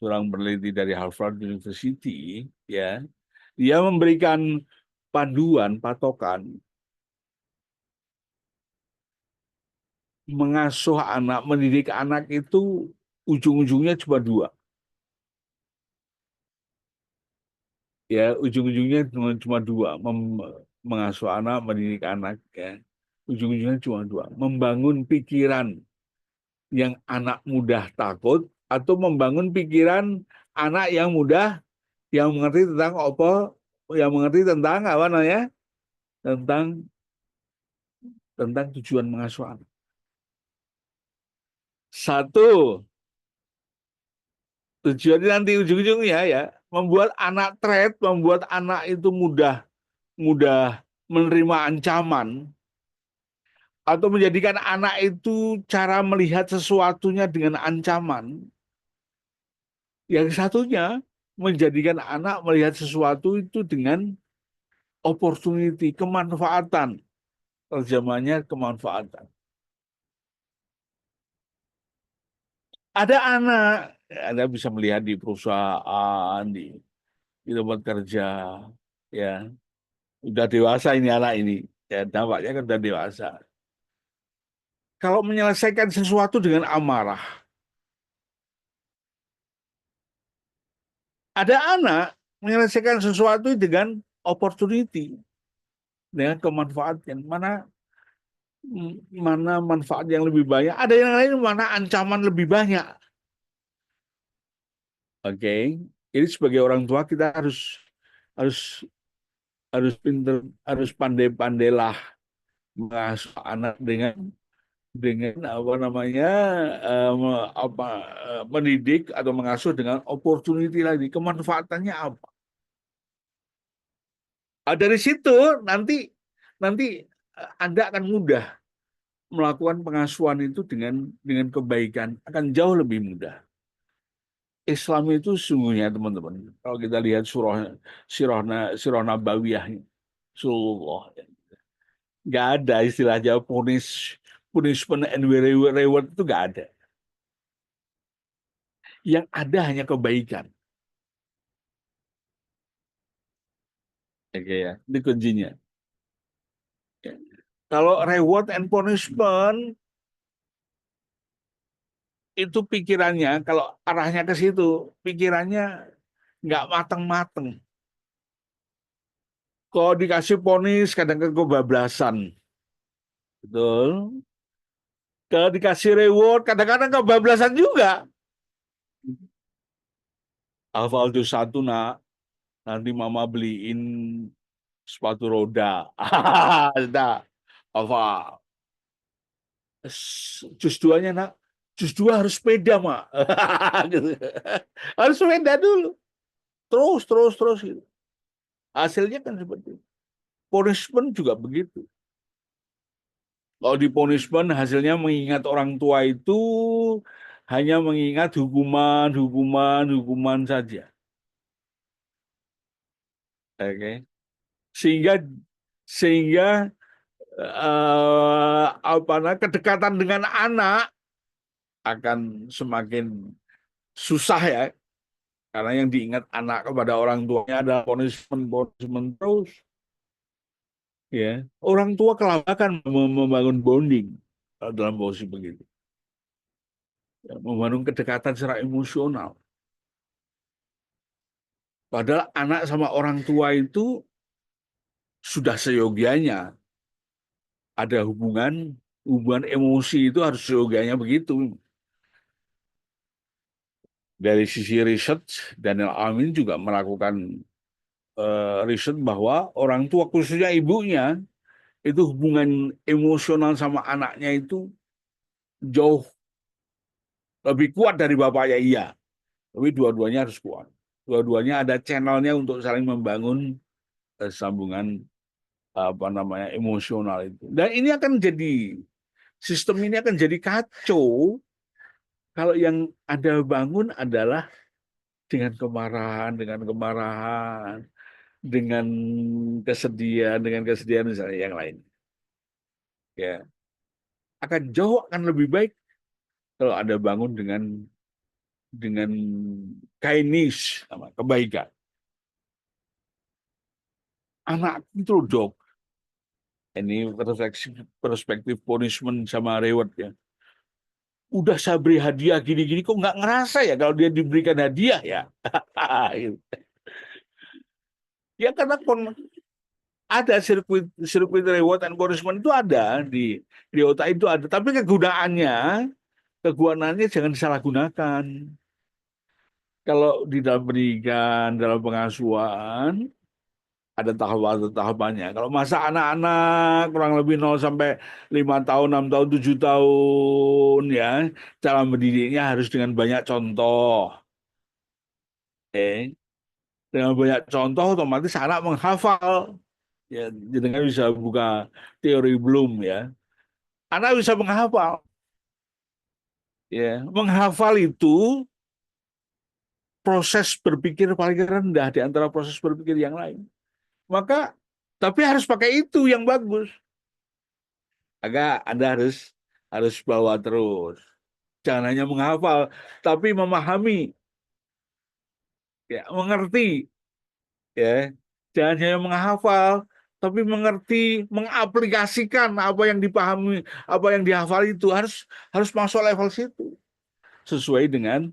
seorang peneliti dari Harvard University, ya, dia memberikan panduan, patokan mengasuh anak, mendidik anak itu ujung-ujungnya cuma dua. Ya, ujung-ujungnya cuma dua. Mengasuh anak, mendidik anak, ya. Ujung-ujungnya cuma dua. Membangun pikiran yang anak mudah takut atau membangun pikiran anak yang mengerti tentang apa, yang mengerti tentang apa namanya, tentang tujuan mengasuh anak. Satu, Tujuannya nanti ujung-ujungnya ya membuat anak threat, membuat anak itu mudah mudah menerima ancaman, atau menjadikan anak itu cara melihat sesuatunya dengan ancaman. Yang satunya menjadikan anak melihat sesuatu itu dengan opportunity, kemanfaatan. Terjemahnya kemanfaatan. Ada anak, Anda bisa melihat di perusahaan, di tempat kerja, ya, udah dewasa ini anak ini, ya, nampaknya kan udah dewasa. Kalau menyelesaikan sesuatu dengan amarah, ada anak menyelesaikan sesuatu dengan opportunity, dengan kemanfaatan. Mana manfaat yang lebih banyak? Ada yang lain mana ancaman lebih banyak? Oke, jadi sebagai orang tua kita harus harus pinter, harus pandai-pandailah mengasuh anak dengan apa namanya mendidik atau mengasuh dengan opportunity lagi, kemanfaatannya apa? Dari situ nanti nanti Anda akan mudah melakukan pengasuhan itu dengan kebaikan, akan jauh lebih mudah. Islam itu sungguhnya teman-teman, kalau kita lihat sirah Nabawiyah, Rasulullah, nggak ada istilahnya punishment and reward, itu nggak ada. Yang ada hanya kebaikan. Oke ya, ini kuncinya. Ya. Kalau reward and punishment itu pikirannya, kalau arahnya ke situ, pikirannya nggak mateng-mateng. Kalau dikasih ponis kadang-kadang kebablasan, betul. Kalau dikasih reward kadang-kadang kebablasan juga. Alfaldo satu nak, nanti mama beliin sepatu roda. Nah, apa? Jus duanya nak, jus dua harus sepeda mak. Gitu. Harus sepeda dulu. Terus gitu. Hasilnya kan seperti itu. Punishment juga begitu. Kalau di punishment hasilnya mengingat orang tua itu hanya mengingat hukuman saja. Oke. Sehingga kedekatan dengan anak akan semakin susah ya, karena yang diingat anak kepada orang tuanya adalah punishment terus. Ya, orang tua kelabakan membangun bonding dalam posisi begitu. Ya, membangun kedekatan secara emosional. Padahal anak sama orang tua itu sudah seyogianya ada hubungan emosi, itu harus seyogianya begitu. Dari sisi research, Daniel Amin juga melakukan riset bahwa orang tua, khususnya ibunya, itu hubungan emosional sama anaknya itu jauh lebih kuat dari bapaknya, iya. Tapi dua-duanya harus kuat. Dua-duanya ada channelnya untuk saling membangun sambungan emosional itu. Dan ini akan jadi, sistem ini akan jadi kacau kalau yang Anda bangun adalah dengan kemarahan, dengan kesedihan misalnya yang lain. Ya. Akan lebih baik kalau Anda bangun dengan kindness, kebaikan. Anak itu dok. Ini perspektif punishment sama reward ya. Udah saya beri hadiah gini-gini kok nggak ngerasa ya kalau dia diberikan hadiah ya. Ya karena ada sirkuit reward and punishment itu ada di otak itu ada, tapi kegunaannya jangan disalahgunakan. Kalau di dalam pendidikan, dalam pengasuhan ada tahapannya. Kalau masa anak-anak kurang lebih 0 sampai 5 tahun, 6 tahun, 7 tahun ya, cara mendidiknya harus dengan banyak contoh. Eh, dengan banyak contoh otomatis anak menghafal. Ya, dengan bisa buka teori Bloom ya. Anak bisa menghafal. Ya, menghafal itu proses berpikir paling rendah di antara proses berpikir yang lain. Maka, tapi harus pakai itu yang bagus. Agak Anda harus bawa terus. Jangan hanya menghafal, tapi memahami, ya, mengerti, ya. Jangan hanya menghafal, tapi mengerti, mengaplikasikan apa yang dipahami, apa yang dihafal itu harus masuk level situ sesuai dengan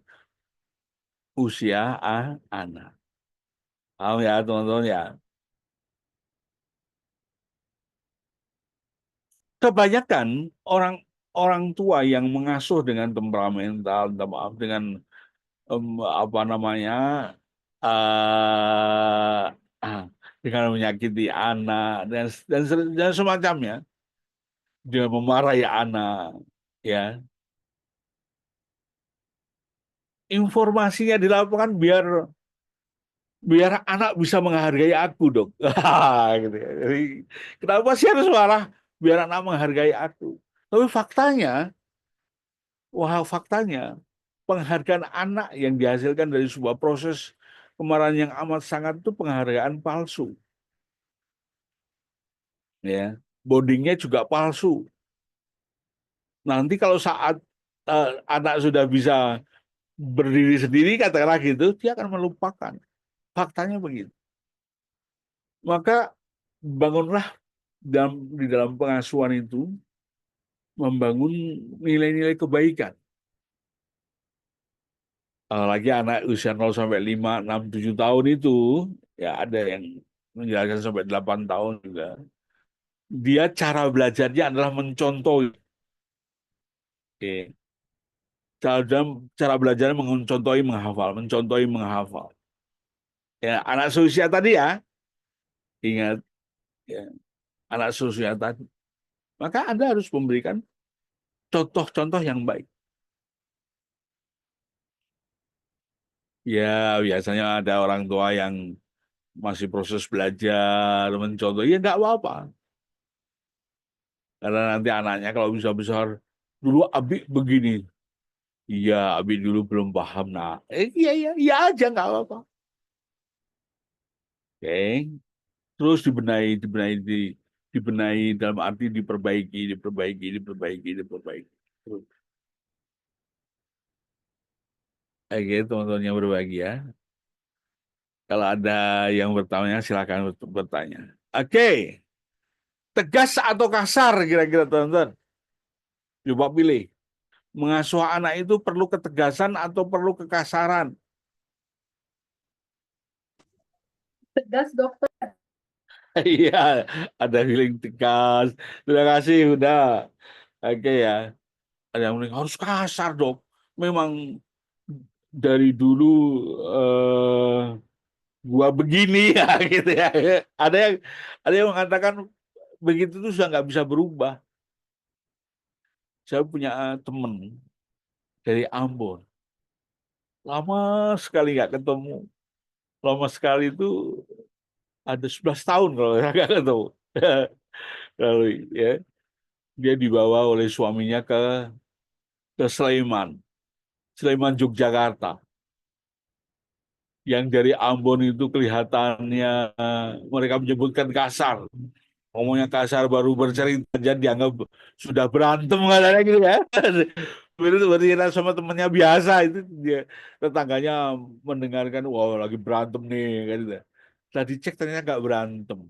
usia anak. Paham ya teman-teman ya? Kebanyakan orang orang tua yang mengasuh dengan temperamental, minta maaf, dengan apa namanya, eh dengan menyakiti anak dan semacamnya, dia memarahi anak, ya, informasinya di lapangan biar biar anak bisa menghargai aku, dok. Gitu ya. Jadi, kenapa sih harus marah? Biar anak menghargai aku. Tapi faktanya, penghargaan anak yang dihasilkan dari sebuah proses kemarahan yang amat sangat itu penghargaan palsu. Ya, bondingnya juga palsu. Nanti kalau saat anak sudah bisa berdiri sendiri, katakanlah gitu, dia akan melupakan. Faktanya begitu. Maka bangunlah di dalam pengasuhan itu membangun nilai-nilai kebaikan. Lagi anak usia 0 sampai 5, 6, 7 tahun itu, ya ada yang menjelaskan sampai 8 tahun juga. Dia cara belajarnya adalah mencontoh. Oke. Cara belajarnya mencontohi menghafal, mencontohi menghafal. Ya, anak seusia tadi ya, ingat ya, anak seusia tadi. Maka Anda harus memberikan contoh-contoh yang baik. Ya, biasanya ada orang tua yang masih proses belajar, mencontoh, ya nggak apa-apa. Karena nanti anaknya kalau bisa besar, dulu Abi begini. Iya, Abi dulu belum paham. Nah, iya, iya, iya aja nggak apa-apa. Oke, terus dibenahi dalam arti diperbaiki. Terus. Oke, teman-teman yang berbahagia. Kalau ada yang bertanya, silakan untuk bertanya. Oke, tegas atau kasar kira-kira teman-teman? Coba pilih. Mengasuh anak itu perlu ketegasan atau perlu kekasaran? Tegas, dokter. Iya, ada feeling tegas. Terima kasih, udah. Oke ya. Ada yang bilang, harus kasar, dok. Memang dari dulu gua begini ya, gitu ya. Ada yang ada yang mengatakan begitu tuh sudah nggak bisa berubah. Saya punya teman dari Ambon. Lama sekali nggak ketemu. Lama sekali itu ada 11 tahun kalau saya nggak ketemu. Lalu ya, dia dibawa oleh suaminya ke Sleman, Yogyakarta. Yang dari Ambon itu kelihatannya mereka menyebutkan kasar. Ngomongnya kasar baru bercerita jadi dianggap sudah berantem katanya gitu ya. Itu bercerita sama temannya biasa itu dia tetangganya mendengarkan wow lagi berantem nih kan gitu. Setelah dicek ternyata nggak berantem.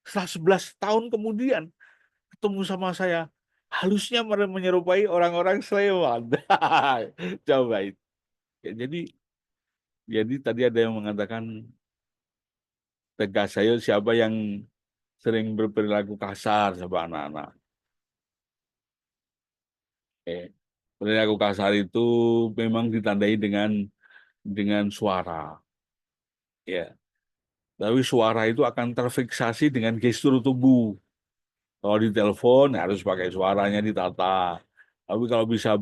Setelah 11 tahun kemudian ketemu sama saya halusnya menyerupai orang-orang Sleman. Coba itu. Ya, jadi tadi ada yang mengatakan tegas saya siapa yang sering berperilaku kasar sama anak-anak. Perilaku kasar itu memang ditandai dengan suara. Ya. Tapi suara itu akan terfiksasi dengan gestur tubuh. Kalau di telepon harus pakai suaranya ditata. Tapi kalau bisa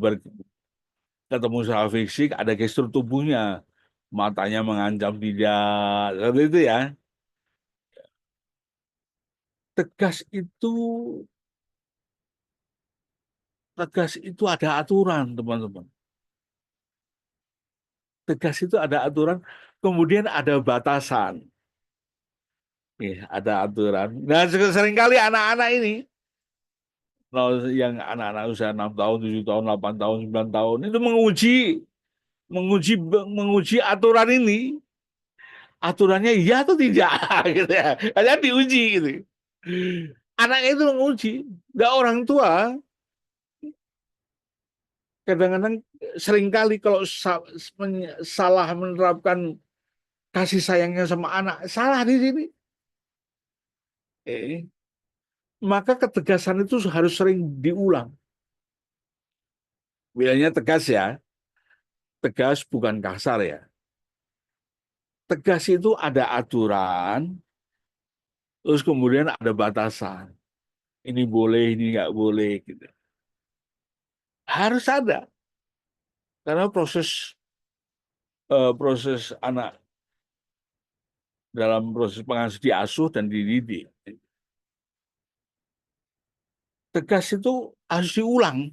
ketemu secara fisik ada gestur tubuhnya. matanya mengancam tidak, seperti itu ya. Tegas itu, tegas itu ada aturan, teman-teman. Tegas itu ada aturan, kemudian ada batasan. Ada aturan. Nah, seringkali anak-anak ini, yang anak-anak usia 6 tahun, 7 tahun, 8 tahun, 9 tahun, itu menguji menguji aturan ini. Aturannya iya atau tidak, gitu ya. Hanya diuji gitu. Anaknya itu menguji, nggak orang tua. Kadang-kadang seringkali kalau salah menerapkan kasih sayangnya sama anak, salah di sini. Maka ketegasan itu harus sering diulang. Bilangnya tegas ya, tegas bukan kasar ya. Tegas itu ada aturan, terus kemudian ada batasan. Ini boleh, ini nggak boleh, gitu. Harus ada, karena proses anak dalam proses pengasuh diasuh dan dididik. Tegas itu harus diulang.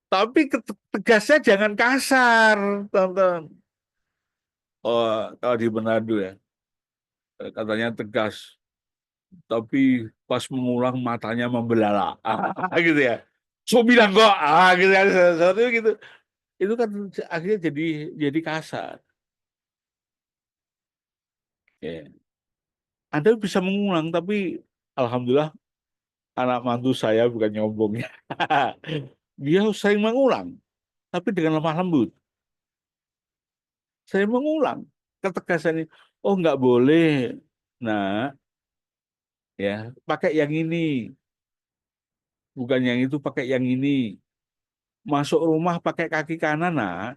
Tapi tegasnya jangan kasar, teman-teman. Oh, kalau di Manado ya, katanya tegas, tapi pas mengulang matanya membelalak, gitu ya. So bilang kok, gitu ya, sesuatu gitu. Itu kan akhirnya jadi kasar. Ya. Anda bisa mengulang, tapi alhamdulillah anak mantu saya bukan nyombongnya. Dia sering mengulang, tapi dengan lemah lembut. Saya mengulang ketegasan ini. Oh, nggak boleh. Nah, ya pakai yang ini, bukan yang itu, pakai yang ini. Masuk rumah pakai kaki kanan, nah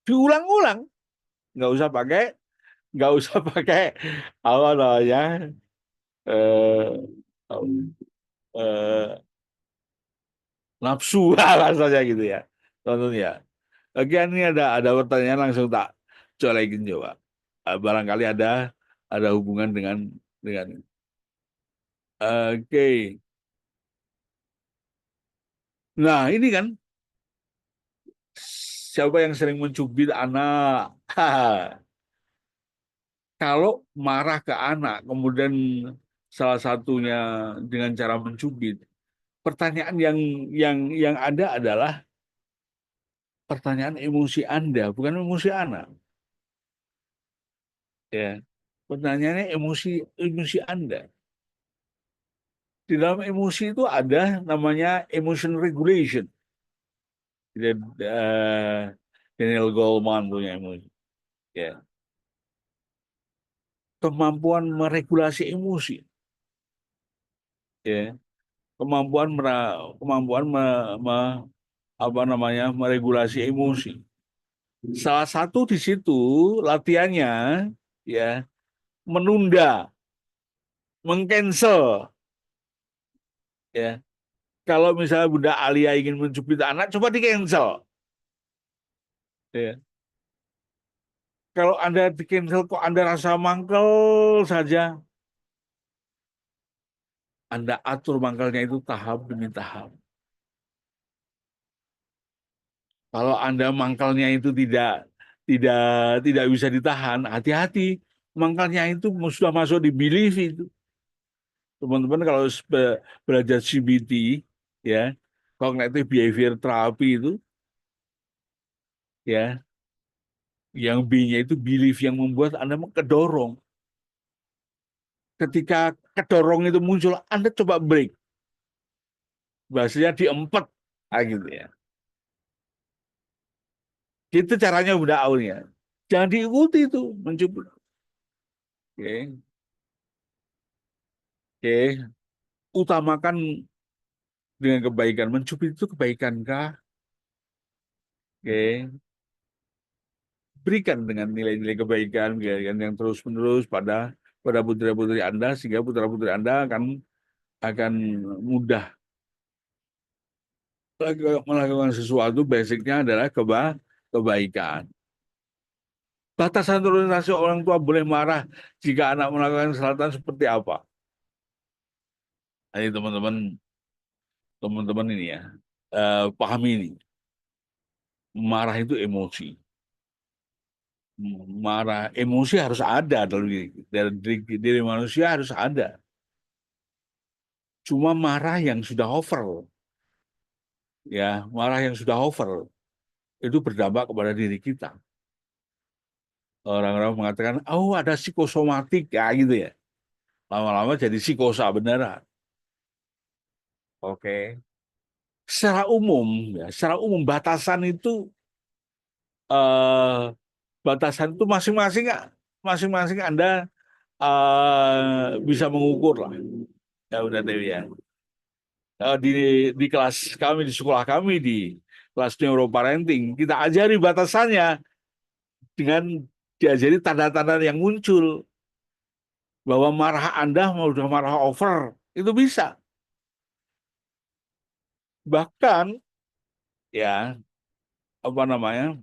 diulang-ulang. Nggak usah pakai, nggak usah pakai apa namanya, eh, eh, nafsu rasanya gitu ya, tonton ya. Oke, ini ada pertanyaan langsung tak colekin coba. Barangkali ada hubungan dengan. Oke. Nah, ini kan siapa yang sering mencubit anak? Kalau marah ke anak, kemudian salah satunya dengan cara mencubit, pertanyaan yang ada adalah pertanyaan emosi Anda, bukan emosi anak. Ya, pertanyaannya emosi Anda. Di dalam emosi itu ada namanya emotion regulation. Daniel Goleman punya emosi. Ya. Kemampuan meregulasi emosi. Ya. Kemampuan apa namanya, meregulasi emosi. Salah satu di situ latihannya ya menunda, mengcancel ya. Kalau misalnya Bunda Alia ingin mencubit anak, coba di cancel. Ya. Kalau Anda di cancel kok Anda rasa mangkel saja, Anda atur mangkelnya itu tahap demi tahap. Kalau Anda mangkalnya itu tidak tidak bisa ditahan, hati-hati. Mangkalnya itu sudah masuk di belief itu. Teman-teman kalau belajar CBT, ya, cognitive behavior therapy itu, ya, yang B-nya itu belief yang membuat Anda kedorong. Ketika kedorong itu muncul, Anda coba break. Bahasanya diempet, gitu ya. Itu caranya Bunda Aulia. Jangan diikuti itu, mencoba. Oke. Oke. Utamakan dengan kebaikan. Mencubit itu kebaikankah? Oke. Berikan dengan nilai-nilai kebaikan yang terus-menerus pada putra-putri Anda, sehingga putra-putri Anda akan mudah Melakukan sesuatu basicnya adalah kebaikan. Batasan toleransi orang tua boleh marah jika anak melakukan kesalahan seperti apa? Ini teman-teman ini ya, pahami ini. Marah itu emosi. Marah, emosi harus ada dalam diri manusia harus ada. Cuma marah yang sudah over, ya, marah yang sudah over itu berdampak kepada diri kita. Orang-orang mengatakan, oh ada psikosomatik ya gitu ya. Lama-lama jadi psikosa beneran. Oke. Secara umum eh, batasan itu masing-masing Anda bisa mengukur lah. Ya udah Dewi ya. Di kelas kami, di sekolah kami, di kelas neuroparenting, kita ajari batasannya dengan diajari tanda-tanda yang muncul bahwa marah Anda mau udah marah over itu bisa. Bahkan ya apa namanya,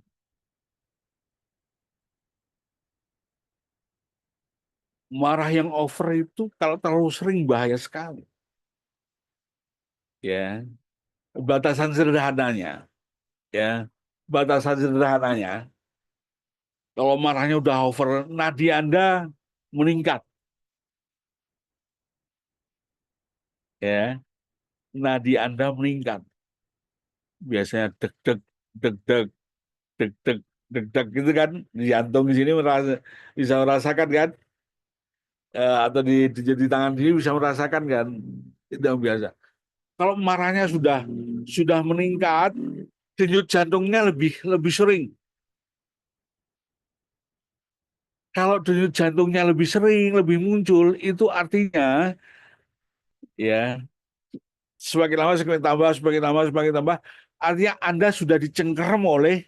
marah yang over itu kalau terlalu sering bahaya sekali. Ya, batasan sederhananya, ya, batasan sederhananya, kalau marahnya udah over, nadi Anda meningkat, ya, nadi Anda meningkat. Biasanya deg-deg, deg-deg, deg-deg, deg-deg gitu kan, di jantung di sini bisa merasakan kan, atau di tangan sini bisa merasakan kan, itu yang biasa. Kalau marahnya sudah meningkat, denyut jantungnya lebih lebih sering. Kalau denyut jantungnya lebih sering, lebih muncul, itu artinya ya semakin tambah, artinya Anda sudah dicengkeram oleh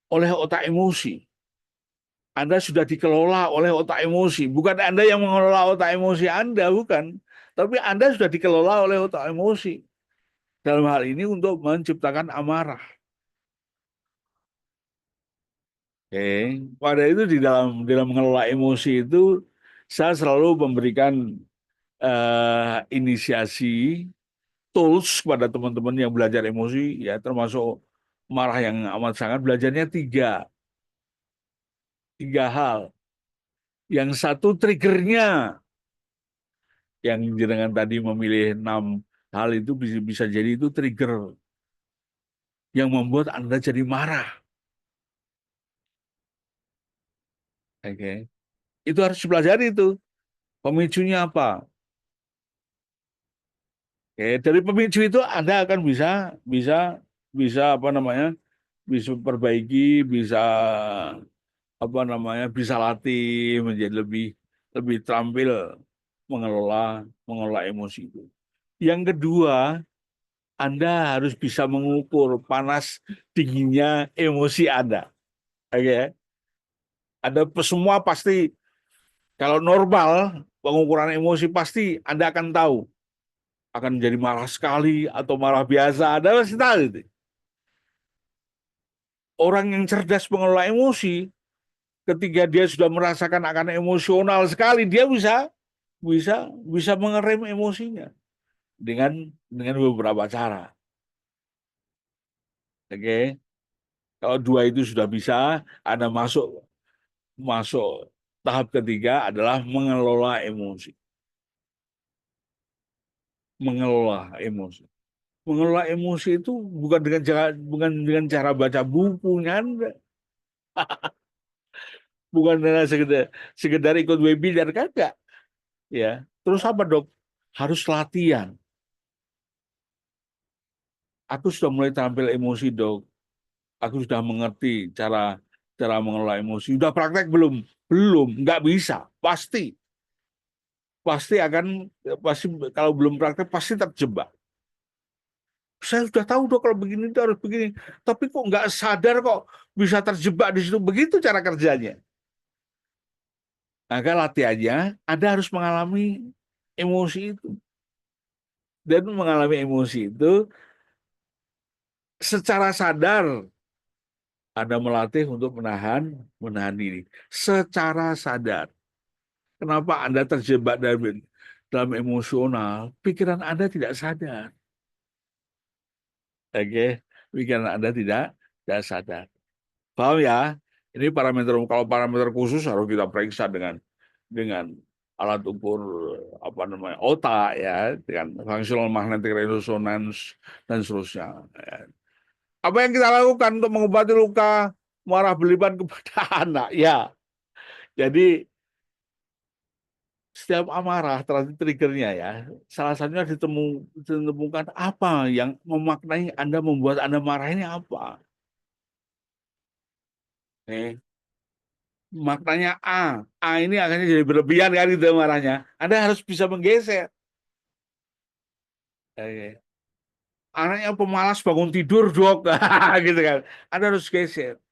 otak emosi. Anda sudah dikelola oleh otak emosi. Bukan Anda yang mengelola otak emosi Anda, bukan. Tapi Anda sudah dikelola oleh otak emosi. Dalam hal ini untuk menciptakan amarah. Oke, pada itu di dalam mengelola emosi itu saya selalu memberikan inisiasi tools kepada teman-teman yang belajar emosi ya, termasuk marah yang amat sangat, belajarnya tiga hal. Yang satu triggernya, yang jenengan tadi memilih 6 hal itu bisa jadi itu trigger yang membuat Anda jadi marah. Oke, itu harus dipelajari itu. Pemicunya apa? Oke, dari pemicu itu Anda akan bisa bisa bisa apa namanya? Bisa perbaiki, bisa apa namanya? Bisa latih menjadi lebih lebih terampil mengelola emosi itu. Yang kedua, Anda harus bisa mengukur panas dinginnya emosi Anda. Oke. Anda semua pasti kalau normal pengukuran emosi pasti Anda akan tahu akan menjadi marah sekali atau marah biasa. Anda pasti tahu itu. Orang yang cerdas mengelola emosi, ketika dia sudah merasakan akan emosional sekali, dia bisa bisa bisa mengerem emosinya dengan beberapa cara. Oke. Kalau dua itu sudah bisa, Anda masuk masuk tahap ketiga adalah mengelola emosi. Mengelola emosi. Mengelola emosi itu bukan dengan cara baca bukunya, bukan dengan sekedar ikut webinar kan enggak. Ya. Terus apa, Dok? Harus latihan. Aku sudah mulai tampil emosi, Dok. Aku sudah mengerti cara cara mengelola emosi. Sudah praktek belum? Belum, nggak bisa. Pasti kalau belum praktek pasti terjebak. Saya sudah tahu dong kalau begini itu harus begini, tapi kok nggak sadar kok bisa terjebak di situ. Begitu cara kerjanya. Maka latihannya Anda harus mengalami emosi itu. Dan mengalami emosi itu secara sadar Anda melatih untuk menahan diri. Secara sadar. Kenapa Anda terjebak dalam emosional? Pikiran Anda tidak sadar. Oke, pikiran Anda tidak sadar. Paham ya? Ini parameter, kalau parameter khusus harus kita periksa dengan alat ukur apa namanya otak ya, dengan functional magnetic resonance dan seterusnya. Ya. Apa yang kita lakukan untuk mengobati luka marah berlebihan kepada anak? Ya, jadi setiap amarah triggernya ya, salah satunya ditemukan apa yang memaknai Anda, membuat Anda marah ini apa? Oke. Maknanya A ini akhirnya jadi berlebihan kan gitu marahnya. Anda harus bisa menggeser. Oke. Anaknya pemalas bangun tidur dok, gitu kan. Anda harus geser.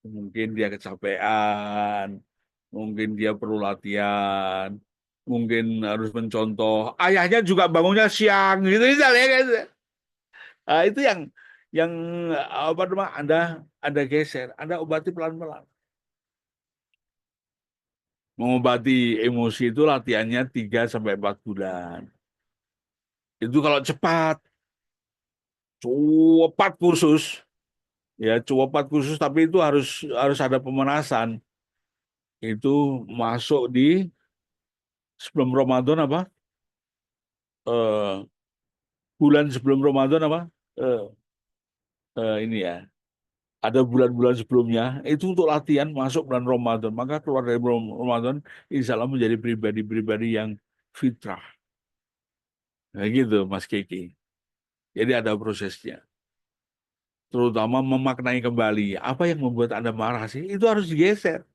Mungkin dia kecapean, mungkin dia perlu latihan, mungkin harus mencontoh. Ayahnya juga bangunnya siang, gitu misalnya kan. Nah, itu yang apa namanya Anda geser, Anda obati pelan-pelan. Mengobati emosi itu latihannya 3 sampai 4 bulan. Itu kalau cepat, cepat kursus, ya cepat kursus, tapi itu harus ada pemanasan. Itu masuk di sebelum Ramadan apa? Eh, bulan sebelum Ramadan apa? Eh, ini ya. Ada bulan-bulan sebelumnya itu untuk latihan masuk bulan Ramadan. Maka keluar dari bulan Ramadan, insya Allah menjadi pribadi-pribadi yang fitrah. Nah, gitu, Mas Kiki. Jadi ada prosesnya. Terutama memaknai kembali apa yang membuat Anda marah sih, itu harus digeser.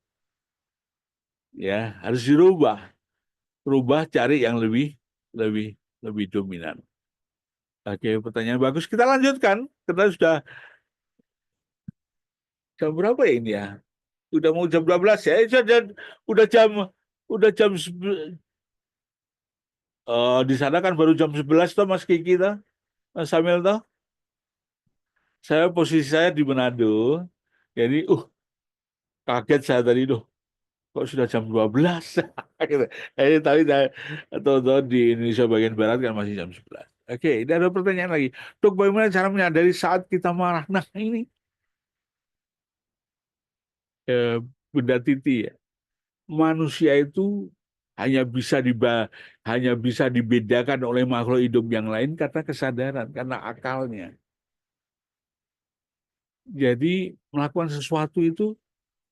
Ya, harus dirubah. Rubah, cari yang lebih lebih dominan. Oke, pertanyaan bagus. Kita lanjutkan. Kita sudah jam berapa ya ini ya? Udah mau jam 12 ya. Udah jam udah jam di sana kan baru jam 11 toh Mas Kiki toh, Mas Samil toh. Posisi saya di Manado. Jadi kaget saya tadi kok sudah jam 12. Gitu. Ini tadi atau di Indonesia bagian barat kan masih jam 11. Oke, ini ada pertanyaan lagi. Dok, bagaimana cara menyadari saat kita marah? Nah, ini Bunda Titi ya. Manusia itu hanya bisa hanya bisa dibedakan oleh makhluk hidup yang lain karena kesadaran, karena akalnya. Jadi melakukan sesuatu itu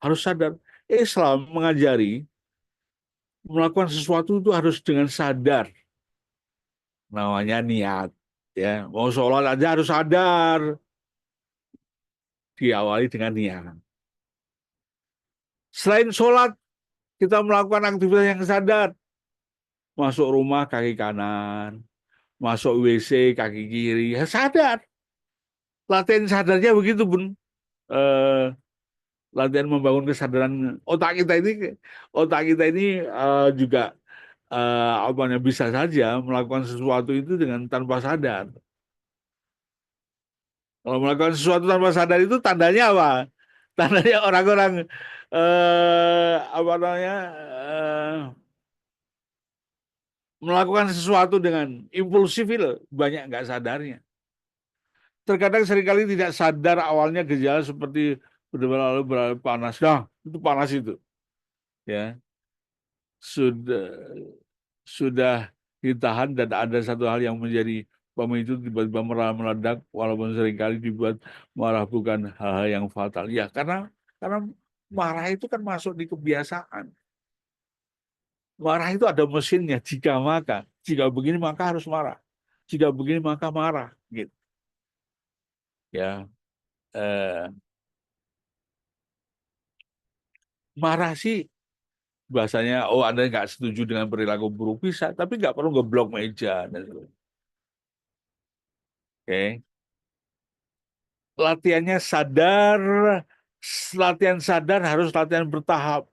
harus sadar. Islam mengajari melakukan sesuatu itu harus dengan sadar. Namanya niat. Ya, mau sholat aja harus sadar. Diawali dengan niat. Selain sholat, kita melakukan aktivitas yang sadar. Masuk rumah kaki kanan, masuk WC kaki kiri, ya sadar. Latihan sadarnya begitu pun. Latihan membangun kesadaran otak kita ini juga apa namanya, bisa saja melakukan sesuatu itu dengan tanpa sadar. Kalau melakukan sesuatu tanpa sadar itu tandanya apa? Tandanya orang-orang apa namanya melakukan sesuatu dengan impulsif itu banyak nggak sadarnya. Terkadang seringkali tidak sadar awalnya gejala seperti berlalu panas. Nah, itu panas itu. Ya, sudah ditahan dan ada satu hal yang menjadi pemicu tiba-tiba meledak walaupun seringkali dibuat marah bukan hal-hal yang fatal. Ya, karena marah itu kan masuk di kebiasaan. Marah itu ada mesinnya, jika begini maka harus marah. Jika begini maka marah, gitu. Ya, eh, marah sih bahasanya, Anda nggak setuju dengan perilaku buruk bisa, tapi nggak perlu ngeblok meja. Oke. Latihannya sadar, latihan sadar harus latihan bertahap.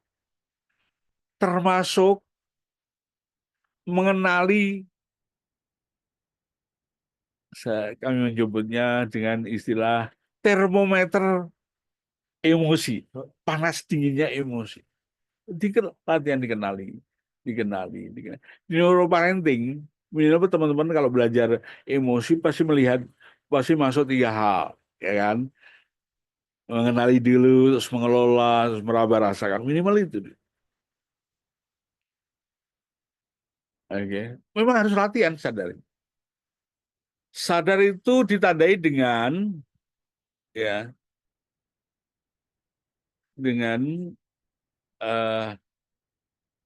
Termasuk mengenali Kami menyebutnya dengan istilah termometer emosi, panas dinginnya emosi. Latihan dikenali. Di neuroparenting, minimal teman-teman kalau belajar emosi pasti masuk 3 hal, ya kan? Mengenali dulu, terus mengelola, terus meraba rasakan. Minimal itu. Oke. Memang harus latihan sadar. Sadar itu ditandai ya dengan eh,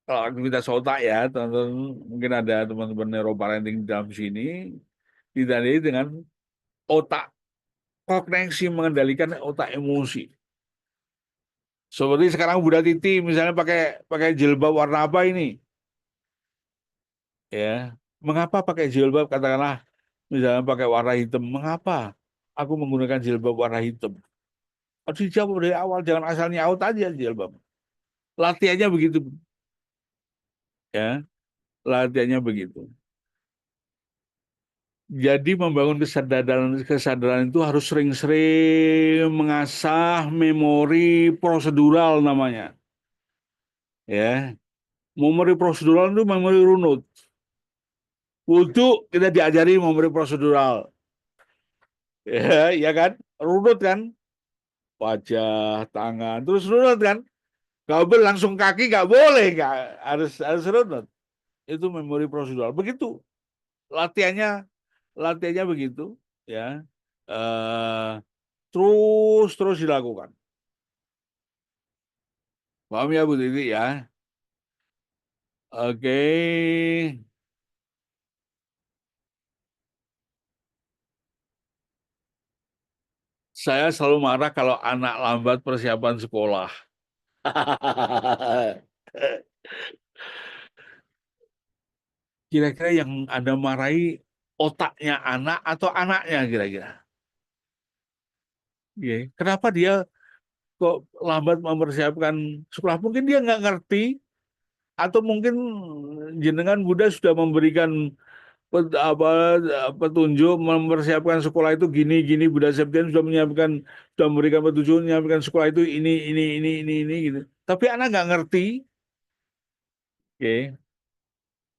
kalau aktivitas otak ya, teman-teman mungkin ada teman-teman neuroparenting di dalam sini ditandai dengan otak kognisi mengendalikan otak emosi. Seperti sekarang Bunda Titi misalnya pakai pakai jilbab warna apa ini? Ya, mengapa pakai jilbab? Katakanlah misalnya pakai warna hitam. Mengapa aku menggunakan jilbab warna hitam? Harus dijawab dari awal, jangan asal nyaut aja jilbab. Latihannya begitu, ya. Latihannya begitu. Jadi membangun kesadaran itu harus sering-sering mengasah memori prosedural namanya. Ya, memori prosedural itu memori runut. Wudhu kita diajari memori prosedural. Ya kan? Runut kan? Wajah, tangan, terus runut kan? Gak boleh langsung kaki, gak boleh, gak harus runut. Itu memori prosedural. Begitu latihannya, begitu, ya. Eh, terus dilakukan. Paham ya Bu Titi ya? Oke. Saya selalu marah kalau anak lambat persiapan sekolah. Kira-kira yang Anda marahi otaknya anak atau anaknya kira-kira? Oke. Kenapa dia kok lambat mempersiapkan sekolah? Mungkin dia nggak ngerti atau mungkin jenengan Buddha sudah memberikan petunjuk mempersiapkan sekolah itu gini Buddha Septian sudah memberikan petunjuk menyiapkan sekolah itu ini gitu. Tapi anak nggak ngerti. Oke.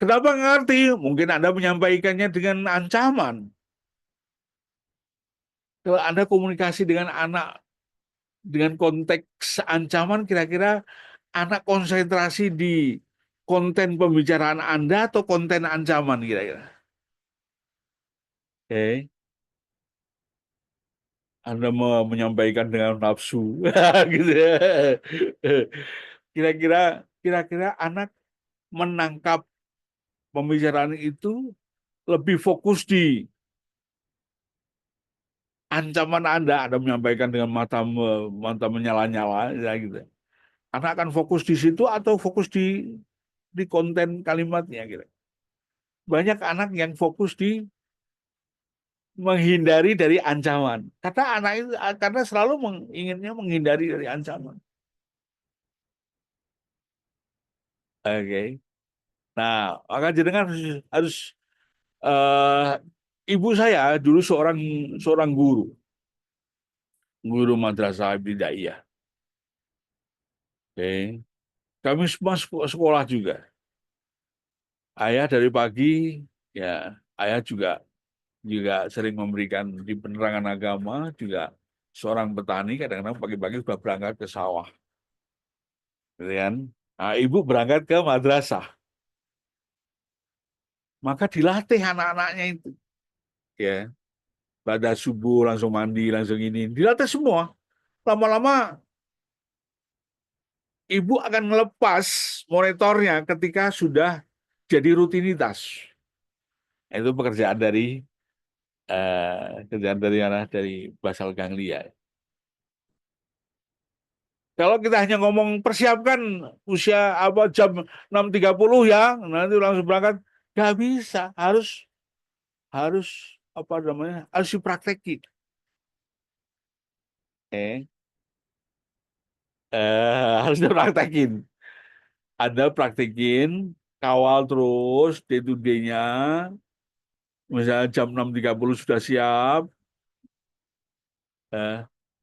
Kenapa nggak ngerti? Mungkin Anda menyampaikannya dengan ancaman. Kalau Anda komunikasi dengan anak dengan konteks ancaman, kira-kira anak konsentrasi di konten pembicaraan Anda atau konten ancaman kira-kira? Oke. Anda menyampaikan dengan nafsu, gitu ya. Kira-kira anak menangkap pembicaraan itu lebih fokus di ancaman Anda menyampaikan dengan mata menyala-nyala, ya gitu. Anak akan fokus di situ atau fokus di konten kalimatnya, gitu. Banyak anak yang fokus di menghindari dari ancaman. Karena selalu inginnya menghindari dari ancaman. Oke. Nah, maka jenengan harus eh, ibu saya dulu seorang guru madrasah ibtidaiyah. Oke. Kami semua sekolah juga. Ayah dari pagi, ya, ayah juga sering memberikan di penerangan agama, juga seorang petani, kadang-kadang pagi-pagi sudah berangkat ke sawah. Gitu kan? Nah, ibu berangkat ke madrasah. Maka dilatih anak-anaknya itu. Ya, pada subuh langsung mandi, langsung ini. Dilatih semua. Lama-lama ibu akan melepas monitornya ketika sudah jadi rutinitas. Itu kerjaan dari basal ganglia. Kalau kita hanya ngomong persiapkan usia jam 6.30 ya, nanti langsung berangkat, nggak bisa. Harus harus dipraktekin. Harus dipraktekin. Anda praktekin, kawal terus day to day-nya, Misalnya jam 6.30 sudah siap,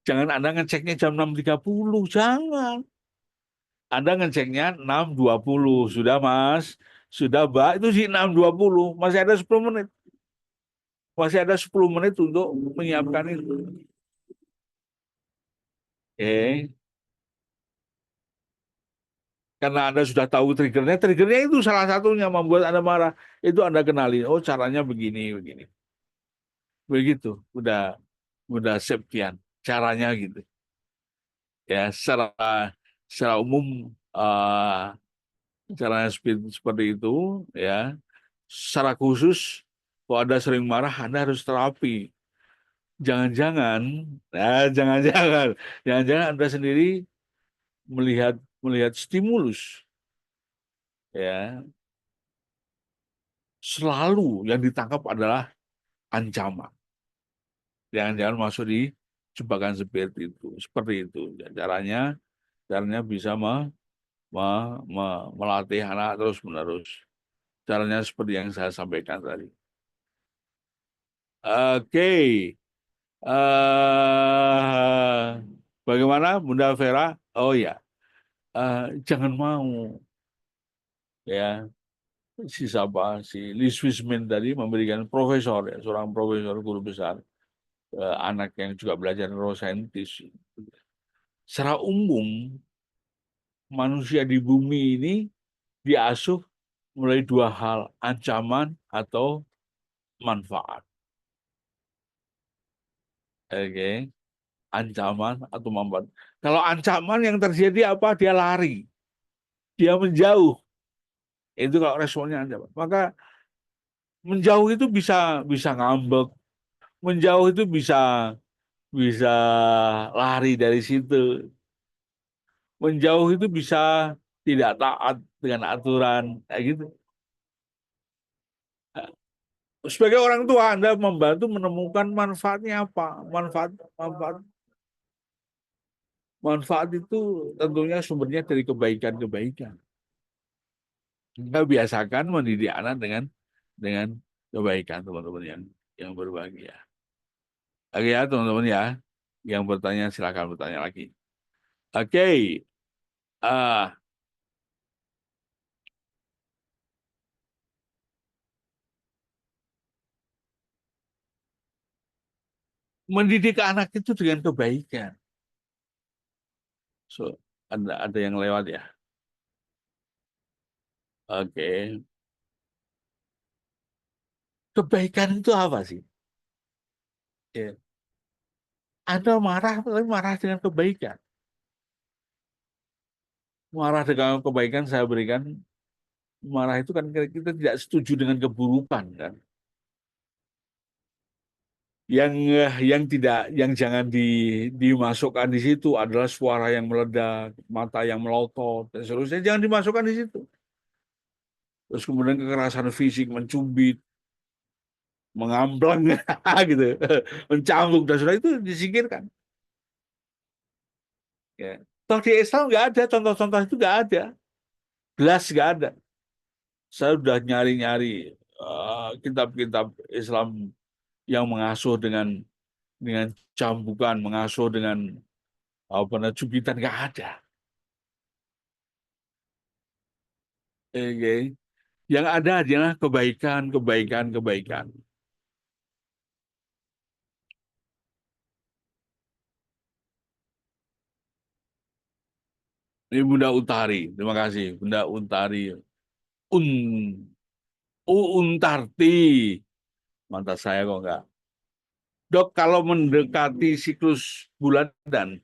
jangan Anda ngeceknya jam 6.30, jangan. Anda ngeceknya 6.20, sudah Mas, sudah Mbak, itu sih 6.20, masih ada 10 menit. Masih ada 10 menit untuk menyiapkan itu. Oke. Karena Anda sudah tahu triggernya itu salah satunya membuat Anda marah. Itu Anda kenali, oh caranya begini, begini. Begitu, udah sekian caranya gitu. Ya, secara umum caranya seperti itu ya. Secara khusus kalau Anda sering marah, Anda harus terapi. Jangan-jangan, jangan-jangan, jangan-jangan Anda sendiri melihat melihat stimulus ya, selalu yang ditangkap adalah ancaman. Jangan-jangan masuk di jebakan seperti itu. Ya, caranya bisa melatih anak terus menerus. Caranya seperti yang saya sampaikan tadi. Oke. Bagaimana Bunda Vera? Oh ya, jangan mau ya, si Lee Wiseman tadi memberikan profesor ya, seorang profesor guru besar, anak yang juga belajar neuroscientist. Secara umum manusia di bumi ini diasuh mulai dua hal, ancaman atau manfaat. Oke, ancaman atau manfaat. Kalau ancaman yang terjadi apa? Dia lari, dia menjauh. Itu kalau responnya ancaman. Maka menjauh itu bisa bisa ngambek, menjauh itu bisa bisa lari dari situ, menjauh itu bisa tidak taat dengan aturan, kayak gitu. Sebagai orang tua, Anda membantu menemukan manfaatnya apa? Manfaat itu tentunya sumbernya dari kebaikan-kebaikan. Kita biasakan mendidik anak dengan kebaikan, teman-teman yang berbahagia. Oke ya, teman-teman ya. Yang bertanya silakan bertanya lagi. Oke. ah Mendidik anak itu dengan kebaikan. So, ada yang lewat ya. Oke. Kebaikan itu apa sih? Ya. Anda marah, tapi marah dengan kebaikan. Marah dengan kebaikan saya berikan, marah itu kan kita tidak setuju dengan keburukan kan. Yang jangan dimasukkan di situ adalah suara yang meledak, mata yang melotot, dan seterusnya jangan dimasukkan di situ. Terus kemudian kekerasan fisik, mencubit, mengamblang gitu, mencambuk dan sebagainya itu disingkirkan. Ya. Toh di Islam nggak ada contoh-contoh itu, nggak ada, jelas nggak ada. Saya sudah nyari-nyari kitab-kitab Islam yang mengasuh dengan cambukan, mengasuh dengan cubitan, nggak ada. Oke. Yang ada adalah kebaikan, kebaikan, kebaikan. Ini Bunda Utari, terima kasih Bunda Utari. Un Untarti, mantap saya kok enggak. Dok, kalau mendekati siklus bulan dan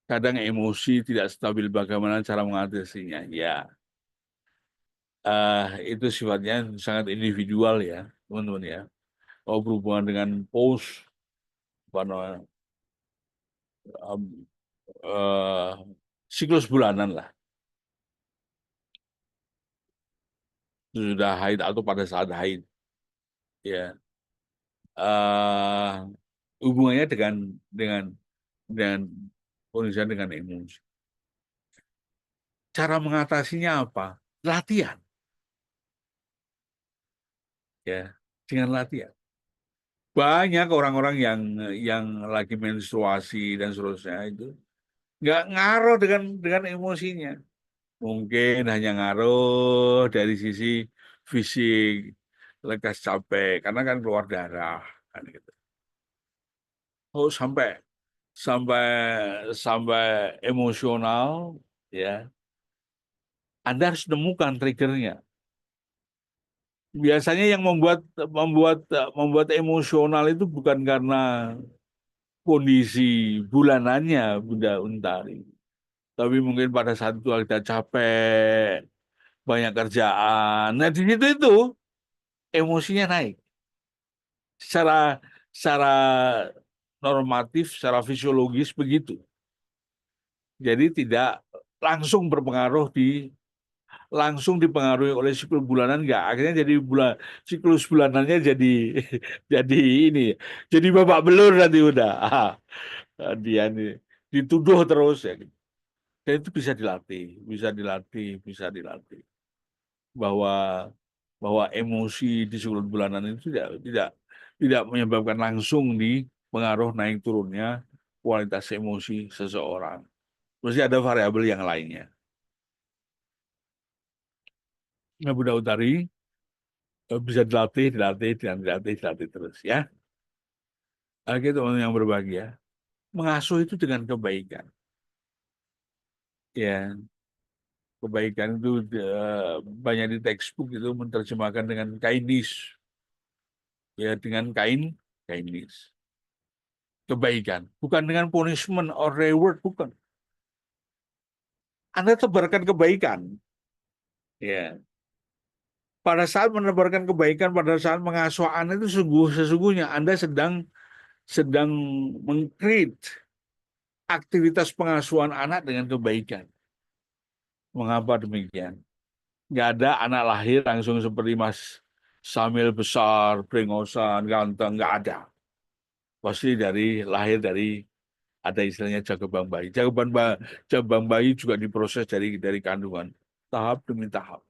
kadang emosi tidak stabil, bagaimana cara mengatasinya? Ya, itu sifatnya sangat individual ya, teman-teman ya. Kalau berhubungan dengan pause, apa namanya, eh, siklus bulanan lah, sudah haid atau pada saat haid, ya, eh, hubungannya dengan dengan kondisi, dengan emosi. Cara mengatasinya apa? Latihan. Ya. dengan latihan. Banyak orang-orang yang lagi menstruasi dan seterusnya itu nggak ngaruh dengan emosinya. Mungkin hanya ngaruh dari sisi fisik, lekas capek, karena kan keluar darah, kan gitu. Oh sampai sampai sampai emosional, ya. Anda harus temukan triggernya. Biasanya yang membuat membuat emosional itu bukan karena kondisi bulanannya, Bunda Untari. Tapi mungkin pada saat itu kita capek, banyak kerjaan. Nah, di situ itu emosinya naik. Secara secara normatif, secara fisiologis begitu. Jadi tidak langsung dipengaruhi oleh siklus bulanan enggak. Akhirnya jadi siklus bulanannya jadi jadi ini, jadi babak belur nanti udah. Dia nih dituduh terus ya. Dan itu bisa dilatih, bisa dilatih bahwa bahwa emosi di siklus bulanan itu tidak menyebabkan langsung di pengaruh naik turunnya kualitas emosi seseorang. Mesti ada variabel yang lainnya. Nah, Bunda Utari bisa dilatih terus ya. Oke, teman yang berbahagia. Mengasuh itu dengan kebaikan. Ya, kebaikan itu banyak di textbook itu menerjemahkan dengan kindness. Ya, dengan kindness. Kebaikan, bukan dengan punishment or reward, bukan. Anda tebarkan kebaikan. Ya. Pada saat menebarkan kebaikan, pada saat mengasuh anak itu sesungguhnya Anda sedang meng-create aktivitas pengasuhan anak dengan kebaikan. Mengapa demikian? Nggak ada anak lahir langsung seperti Mas Samil besar, brengosan, ganteng, nggak ada. Pasti lahir dari ada istilahnya jagabang bayi. Jagabang bayi juga diproses dari kandungan, tahap demi tahap.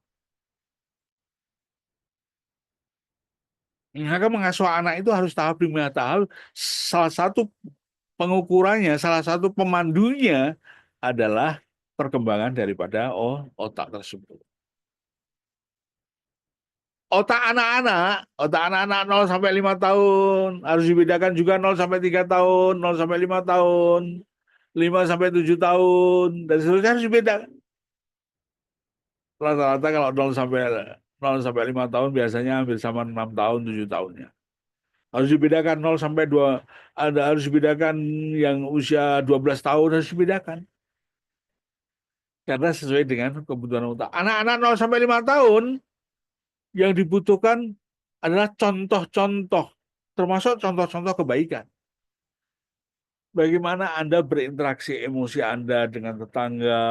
Maka mengasuh anak itu harus tahap demi tahap. Salah satu pengukurannya, salah satu pemandunya adalah perkembangan daripada otak tersebut. Otak anak-anak 0 sampai 5 tahun harus dibedakan juga 0 sampai 3 tahun, 0 sampai 5 tahun, 5 sampai 7 tahun dan seterusnya harus dibedakan. Rata-rata kalau 0 sampai 5 tahun biasanya hampir sama 6 tahun, 7 tahunnya. Harus dibedakan 0 sampai 2, harus dibedakan yang usia 12 tahun harus dibedakan. Karena sesuai dengan kebutuhan otak. Anak-anak 0 sampai 5 tahun yang dibutuhkan adalah contoh-contoh, termasuk contoh-contoh kebaikan. Bagaimana Anda berinteraksi emosi Anda dengan tetangga,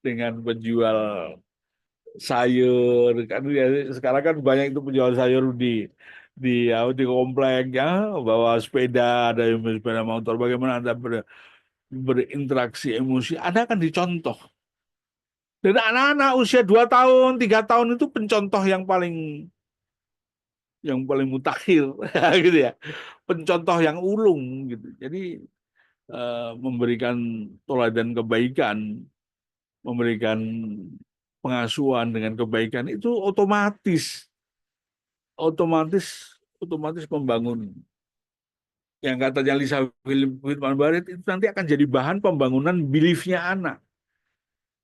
dengan penjual sayur, kan ya, sekarang kan banyak itu penjual sayur di komplek ya, bawa sepeda, ada yang sepeda motor. Bagaimana Anda berinteraksi emosi, Anda akan dicontoh. Dan anak-anak usia 2 tahun, 3 tahun itu pencontoh yang paling mutakhir gitu ya. Pencontoh yang ulung gitu. Jadi memberikan teladan kebaikan, memberikan pengasuhan dengan kebaikan itu otomatis membangun. Yang katanya Lisa Whitman Barrett itu nanti akan jadi bahan pembangunan beliefnya anak.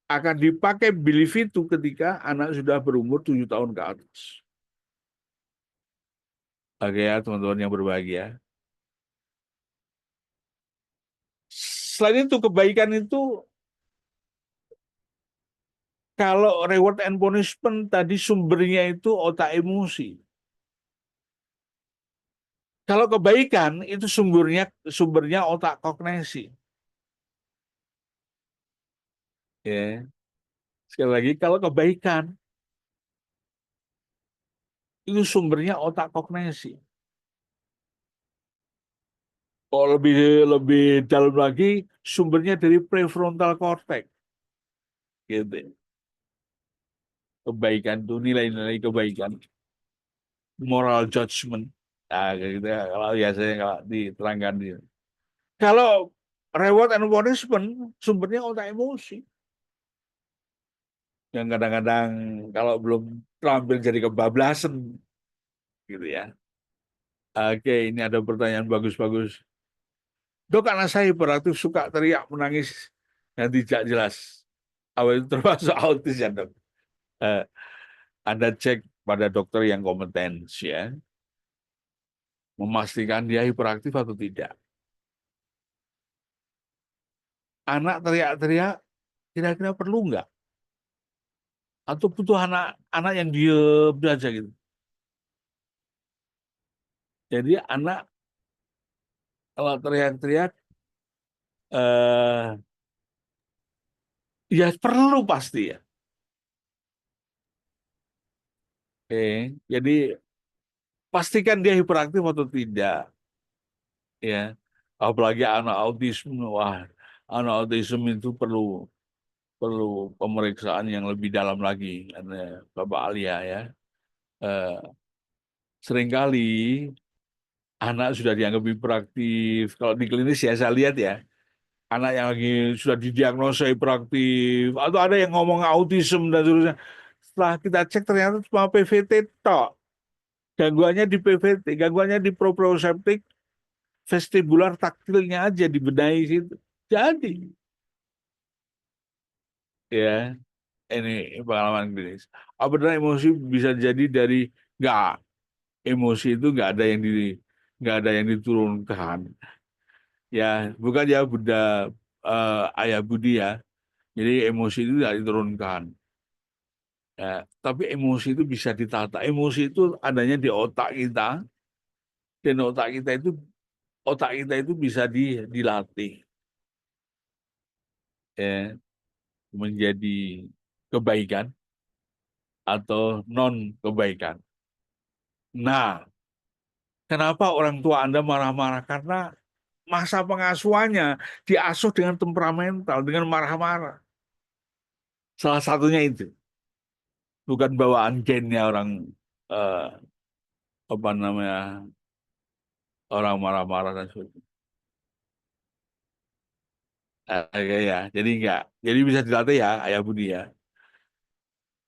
Akan dipakai belief itu ketika anak sudah berumur 7 tahun ke atas. Oke ya teman-teman yang berbahagia. Selain itu kebaikan itu, kalau reward and punishment tadi sumbernya itu otak emosi. Kalau kebaikan itu sumbernya otak kognisi. Ya. Sekali lagi, kalau kebaikan itu sumbernya otak kognisi. Kalau lebih dalam lagi, sumbernya dari prefrontal cortex. Gitu. Kebaikan itu nilai-nilai kebaikan. moral judgment. Nah, kayak gitu ya, kalau biasanya kalau diterangkan gitu. Kalau reward and punishment sumbernya otak emosi. Yang kadang-kadang kalau belum terampil jadi kebablasan gitu ya. Oke, ini ada pertanyaan bagus-bagus. Dok, anak saya hiperaktif, suka teriak, menangis yang tidak jelas. Apa itu termasuk autis ya, Dok? Eh, Anda cek pada dokter yang kompeten ya, memastikan dia hiperaktif atau tidak. Anak teriak-teriak, kira-kira perlu nggak? Atau butuh anak yang diem aja gitu. Jadi anak kalau teriak-teriak, eh, ya perlu pasti ya. Oke, jadi pastikan dia hiperaktif atau tidak, ya. Apalagi anak autisme, wah, anak autisme itu perlu perlu pemeriksaan yang lebih dalam lagi, karena Bapak Alia ya. Eh, Seringkali anak sudah dianggap hiperaktif. Kalau di klinis ya saya lihat ya, anak yang lagi sudah didiagnosa hiperaktif, atau ada yang ngomong autism dan seterusnya. Setelah kita cek ternyata cuma PVT tok. Gangguannya di PVT, gangguannya di proprioceptik vestibular taktilnya aja dibenahi situ. Jadi, ya, ini pengalaman klinis. Apa benar emosi bisa jadi dari nggak, emosi itu nggak ada yang diturunkan. Ya, bukan ya Buddha, ayah Budi ya. Jadi emosi itu tidak diturunkan. Ya, tapi emosi itu bisa ditata. Emosi itu adanya di otak kita, dan otak kita itu bisa dilatih ya, menjadi kebaikan atau non kebaikan. Nah, kenapa orang tua Anda marah-marah? Karena masa pengasuhannya diasuh dengan temperamental, dengan marah-marah. Salah satunya itu, bukan bawaan gennya orang, eh, apa namanya, orang marah-marah dan sebagainya. Oke ya, jadi enggak. Jadi bisa dilatih ya, Ayah Budi ya.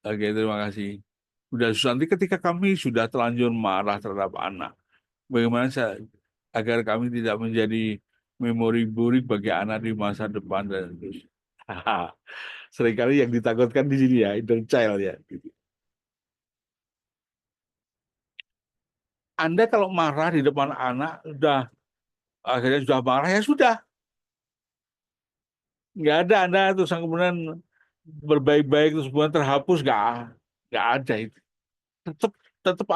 Oke, terima kasih. Sudah nanti ketika kami sudah terlanjur marah terhadap anak, bagaimana agar kami tidak menjadi memori buruk bagi anak di masa depan dan terus. Seringkali yang ditakutkan di sini ya, inner child ya. Anda kalau marah di depan anak, akhirnya sudah marah ya sudah, nggak ada Anda terus kemudian berbaik-baik terus kemudian terhapus, nggak ada itu. Tetap tetap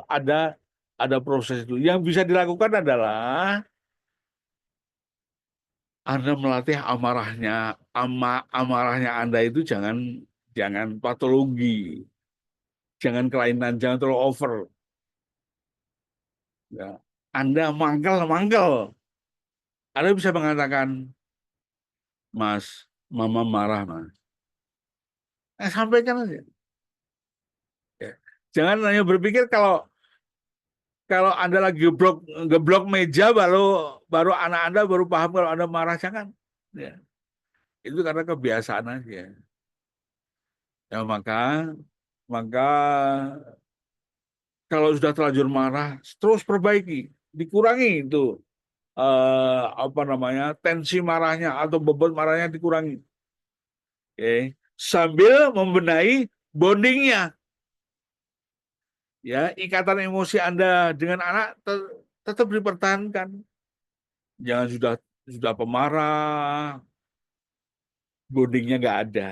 ada ada proses itu. Yang bisa dilakukan adalah Anda melatih amarahnya, amarahnya Anda itu jangan patologi, jangan kelainan, jangan terlalu over. Ya. Anda mangkel. Anda bisa mengatakan, Mas, Mama marah, Mas. Sampaikan aja. Ya. Jangan hanya berpikir kalau Anda lagi geblok meja baru anak Anda baru paham kalau Anda marah, jangan. Ya. Itu karena kebiasaan aja. Ya maka kalau sudah terlanjur marah, terus perbaiki, dikurangi itu, apa namanya, tensi marahnya atau bobot marahnya dikurangi. Oke. Sambil membenahi bondingnya. Ya, ikatan emosi Anda dengan anak tetap dipertahankan. Jangan sudah pemarah, bondingnya nggak ada.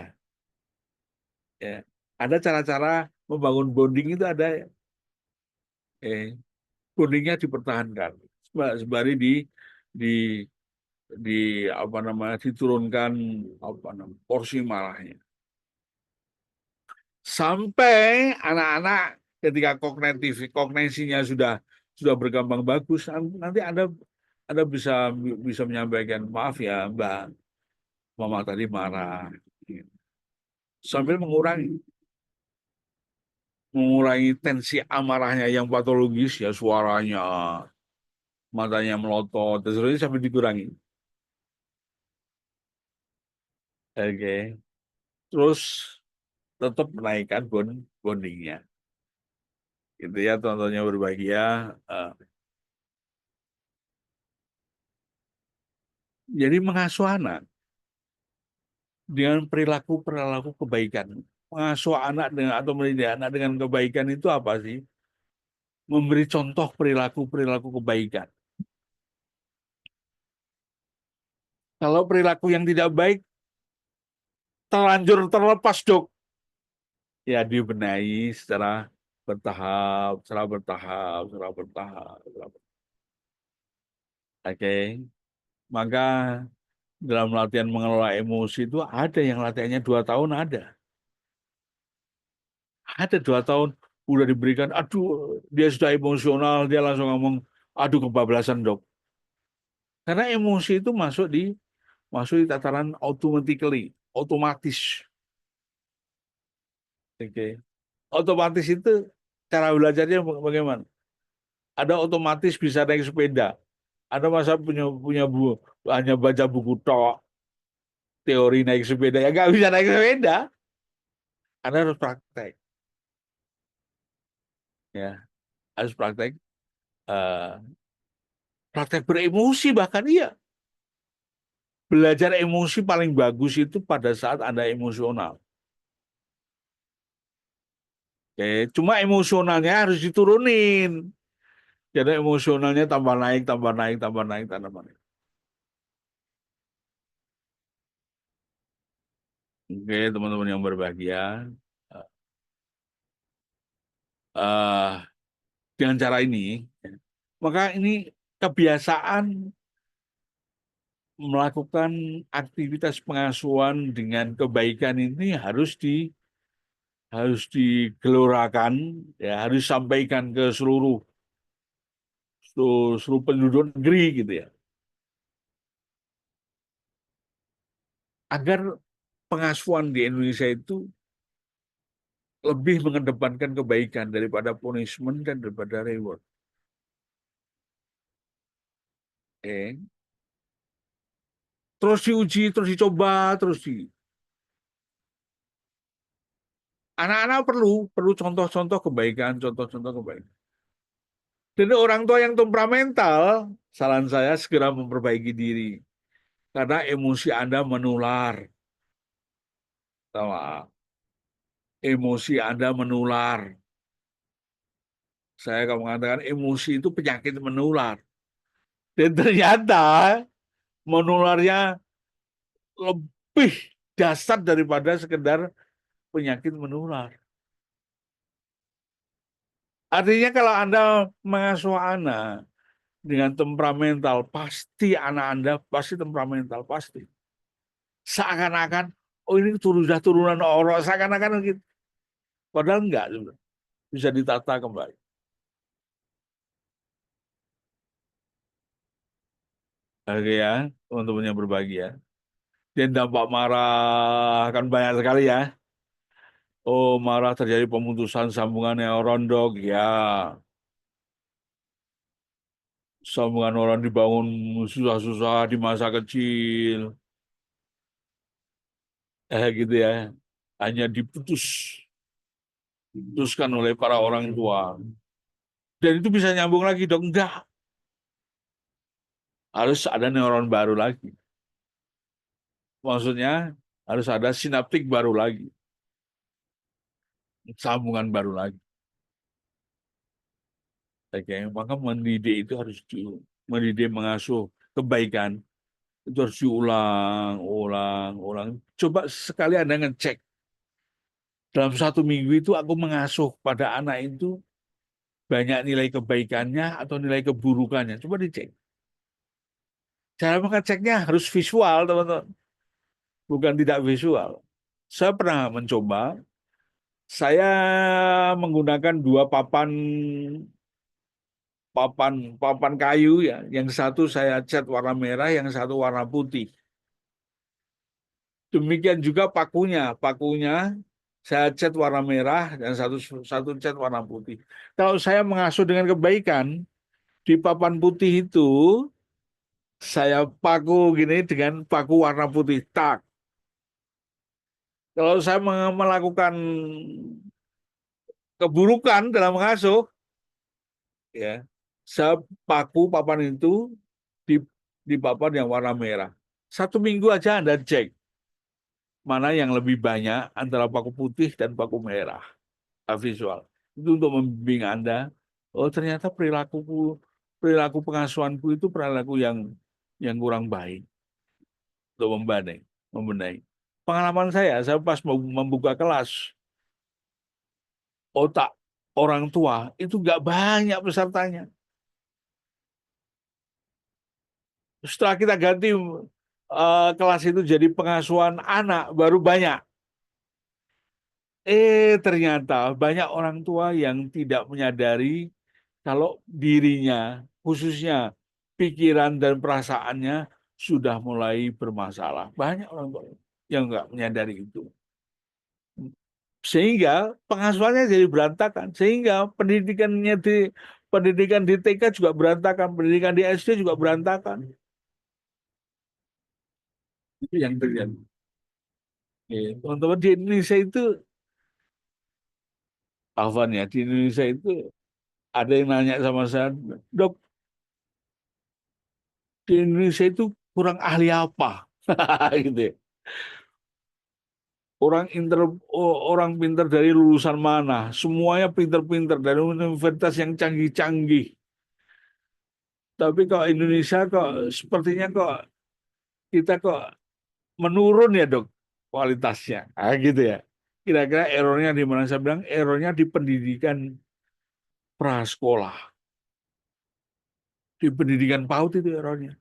Ya. Ada cara-cara membangun bonding itu ada. Bondingnya dipertahankan. Sembari di di apa namanya, diturunkan apa namanya, porsi marahnya. Sampai anak-anak ketika kognisinya sudah berkembang bagus, nanti Anda bisa menyampaikan, maaf ya Mbak, Mama tadi marah, sambil mengurangi. mengurangi tensi amarahnya yang patologis, ya suaranya, matanya melotot, dan sebagainya sampai dikurangi. Oke. Terus tetap menaikkan bondingnya. Gitu ya, tontonnya berbahagia. Eh, jadi mengasuh anak dengan perilaku kebaikan. Mengasuh anak dengan atau mendidik anak dengan kebaikan itu apa sih? Memberi contoh perilaku kebaikan. Kalau perilaku yang tidak baik, terlanjur terlepas, Dok. Ya dibenahi secara bertahap, secara bertahap, secara bertahap. Oke. Maka dalam latihan mengelola emosi itu ada yang latihannya 2 tahun, ada. Ada 2 tahun, udah diberikan, aduh dia sudah emosional, dia langsung ngomong, aduh kebablasan dok. Karena emosi itu masuk di tataran otomatis. Oke. Otomatis itu cara belajarnya bagaimana? Ada otomatis bisa naik sepeda. Ada masa hanya baca buku tok, teori naik sepeda, ya nggak bisa naik sepeda. Anda harus praktek. Ya, harus praktek. eh, Praktek beremosi bahkan iya. Belajar emosi paling bagus itu pada saat Anda emosional. Oke, cuma emosionalnya harus diturunin. Jadi emosionalnya tambah naik, tambah naik, tambah naik, tambah naik. Oke, teman-teman yang berbahagia. eh dengan cara ini, maka ini kebiasaan melakukan aktivitas pengasuhan dengan kebaikan ini harus digelorakan, ya, harus disampaikan ke seluruh penduduk negeri gitu ya. Agar pengasuhan di Indonesia itu lebih mengedepankan kebaikan daripada punishment dan daripada reward. Eh, Terus diuji, terus dicoba, anak-anak perlu contoh-contoh kebaikan, contoh-contoh kebaikan. Dan orang tua yang temperamental, saran saya segera memperbaiki diri. Karena emosi Anda menular. Tahu, emosi Anda menular. Saya akan mengatakan emosi itu penyakit menular. Dan ternyata menularnya lebih dasar daripada sekedar penyakit menular. Artinya kalau Anda mengasuh anak dengan temperamental, pasti anak Anda pasti temperamental, pasti. Seakan-akan, oh ini sudah turunan orang, seakan-akan gitu. Padahal enggak, bisa ditata kembali. Oke ya, teman-teman yang berbahagia. Dan dampak marah kan banyak sekali ya. Oh, marah terjadi pemutusan sambungan neuron, dok. Ya, sambungan neuron dibangun susah-susah di masa kecil. Gitu ya. Hanya diputuskan oleh para orang tua. Dan itu bisa nyambung lagi, dok. Enggak. Harus ada neuron baru lagi. Maksudnya harus ada sinaptik baru lagi. Sambungan baru lagi. Oke, maka mendidik itu mendidik mengasuh kebaikan itu harus diulang, ulang. Coba sekali Anda ngecek dalam 1 minggu itu aku mengasuh pada anak itu banyak nilai kebaikannya atau nilai keburukannya. Coba dicek. Cara mengeceknya harus visual, teman-teman. Bukan tidak visual. Saya pernah mencoba, saya menggunakan 2 papan kayu ya. Yang satu saya cat warna merah, yang satu warna putih. Demikian juga pakunya. Pakunya Saya cat warna merah dan satu cat warna putih. Kalau saya mengasuh dengan kebaikan di papan putih itu, saya paku gini dengan paku warna putih. Tak. Kalau saya melakukan keburukan dalam mengasuh, ya, saya paku papan itu di papan yang warna merah. 1 minggu aja Anda cek mana yang lebih banyak antara paku putih dan paku merah visual. Itu untuk membimbing Anda. Oh, ternyata perilaku pengasuhanku itu perilaku yang kurang baik untuk membenahi. Pengalaman saya pas mau membuka kelas, otak orang tua itu nggak banyak pesertanya. Setelah kita ganti kelas itu jadi pengasuhan anak, baru banyak. Ternyata banyak orang tua yang tidak menyadari kalau dirinya, khususnya pikiran dan perasaannya sudah mulai bermasalah. Banyak orang tua yang nggak menyadari itu. Sehingga pengasuhannya jadi berantakan. Sehingga pendidikan di TK juga berantakan, pendidikan di SD juga berantakan. Itu yang terjadi. Teman-teman di Indonesia itu, Afwan ya, di Indonesia itu ada yang nanya sama saya, Dok, di Indonesia itu kurang ahli apa? Gitu ya. Orang pinter dari lulusan mana? Semuanya pinter-pinter dari universitas yang canggih-canggih. Tapi kok Indonesia kok sepertinya kok kita kok menurun ya Dok kualitasnya. Gitu ya. Kira-kira errornya di mana? Saya bilang errornya di pendidikan prasekolah. Di pendidikan PAUD itu errornya.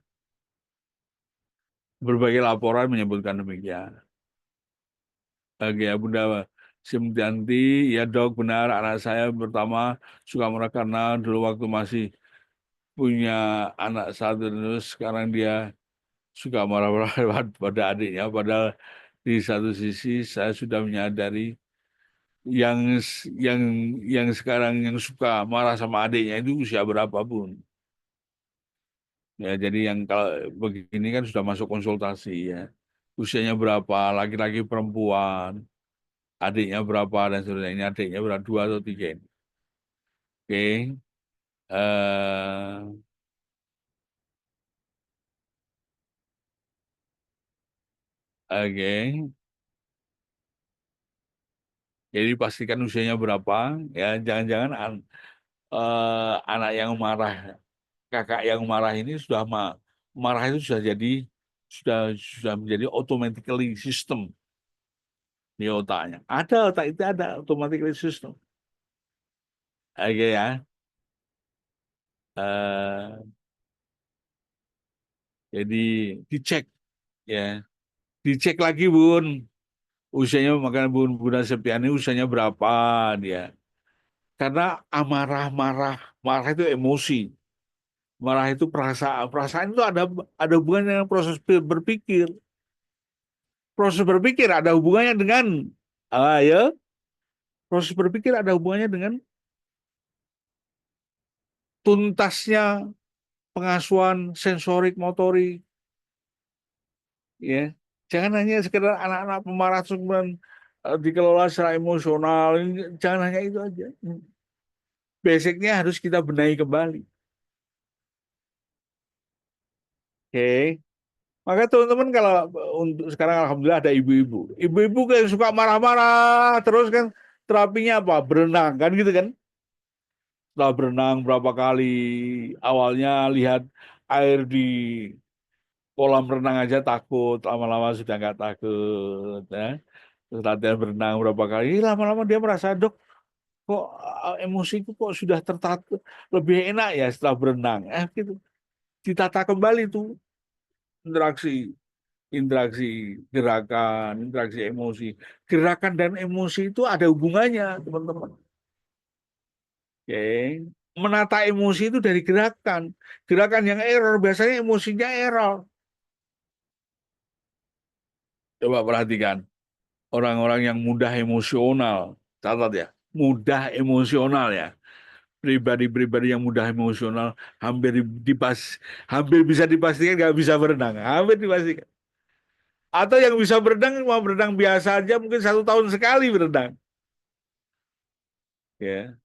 Berbagai laporan menyebutkan demikian. Oke ya Bunda Simtianti, ya Dok benar anak saya pertama suka marah karena dulu waktu masih punya anak satu terus sekarang dia suka marah-marah pada adiknya. Padahal di satu sisi saya sudah menyadari yang yang yang sekarang yang suka marah sama adiknya itu usia berapapun. Ya, jadi yang kalau begini kan sudah masuk konsultasi ya. Usianya berapa, laki-laki perempuan, adiknya berapa dan seterusnya. Ini adiknya berapa, 2 atau 3 ini. Oke. Oke. Jadi pastikan usianya berapa. Ya, jangan-jangan anak yang marah, kakak yang marah ini marah itu sudah jadi sudah menjadi automatically system di otaknya. Ada otak itu ada automatically system. Oke ya. Eh, jadi dicek ya, dicek lagi Bun. Usianya makanya Bunda Septiani usianya berapa dia. Karena marah itu emosi. Marah itu perasaan. Perasaan itu ada hubungannya dengan proses berpikir. Proses berpikir ada hubungannya dengan ya. Proses berpikir ada hubungannya dengan tuntasnya pengasuhan sensorik motorik. Ya. Jangan hanya sekedar anak-anak pemarah kemudian dikelola secara emosional. Jangan hanya itu aja. Basicnya harus kita benahi kembali. Oke. Maka teman-teman kalau untuk sekarang alhamdulillah ada ibu-ibu. Ibu-ibu yang suka marah-marah terus kan terapinya apa? Berenang kan gitu kan. Setelah berenang berapa kali awalnya lihat air di kolam renang aja takut, lama-lama sudah nggak takut ya. Terus latihan berenang berapa kali, lama-lama dia merasa Dok kok emosiku kok sudah tertata lebih enak ya setelah berenang. Gitu. Ditata kembali tuh interaksi interaksi gerakan, interaksi emosi. Gerakan dan emosi itu ada hubungannya, teman-teman. Oke. Menata emosi itu dari gerakan. Gerakan yang error, biasanya emosinya error. Coba perhatikan. orang-orang yang mudah emosional. Catat ya, mudah emosional ya. Pribadi-pribadi yang mudah emosional hampir bisa dipastikan nggak bisa berenang, hampir dipastikan. Atau yang bisa berenang mau berenang biasa aja mungkin 1 tahun sekali berenang. Ya,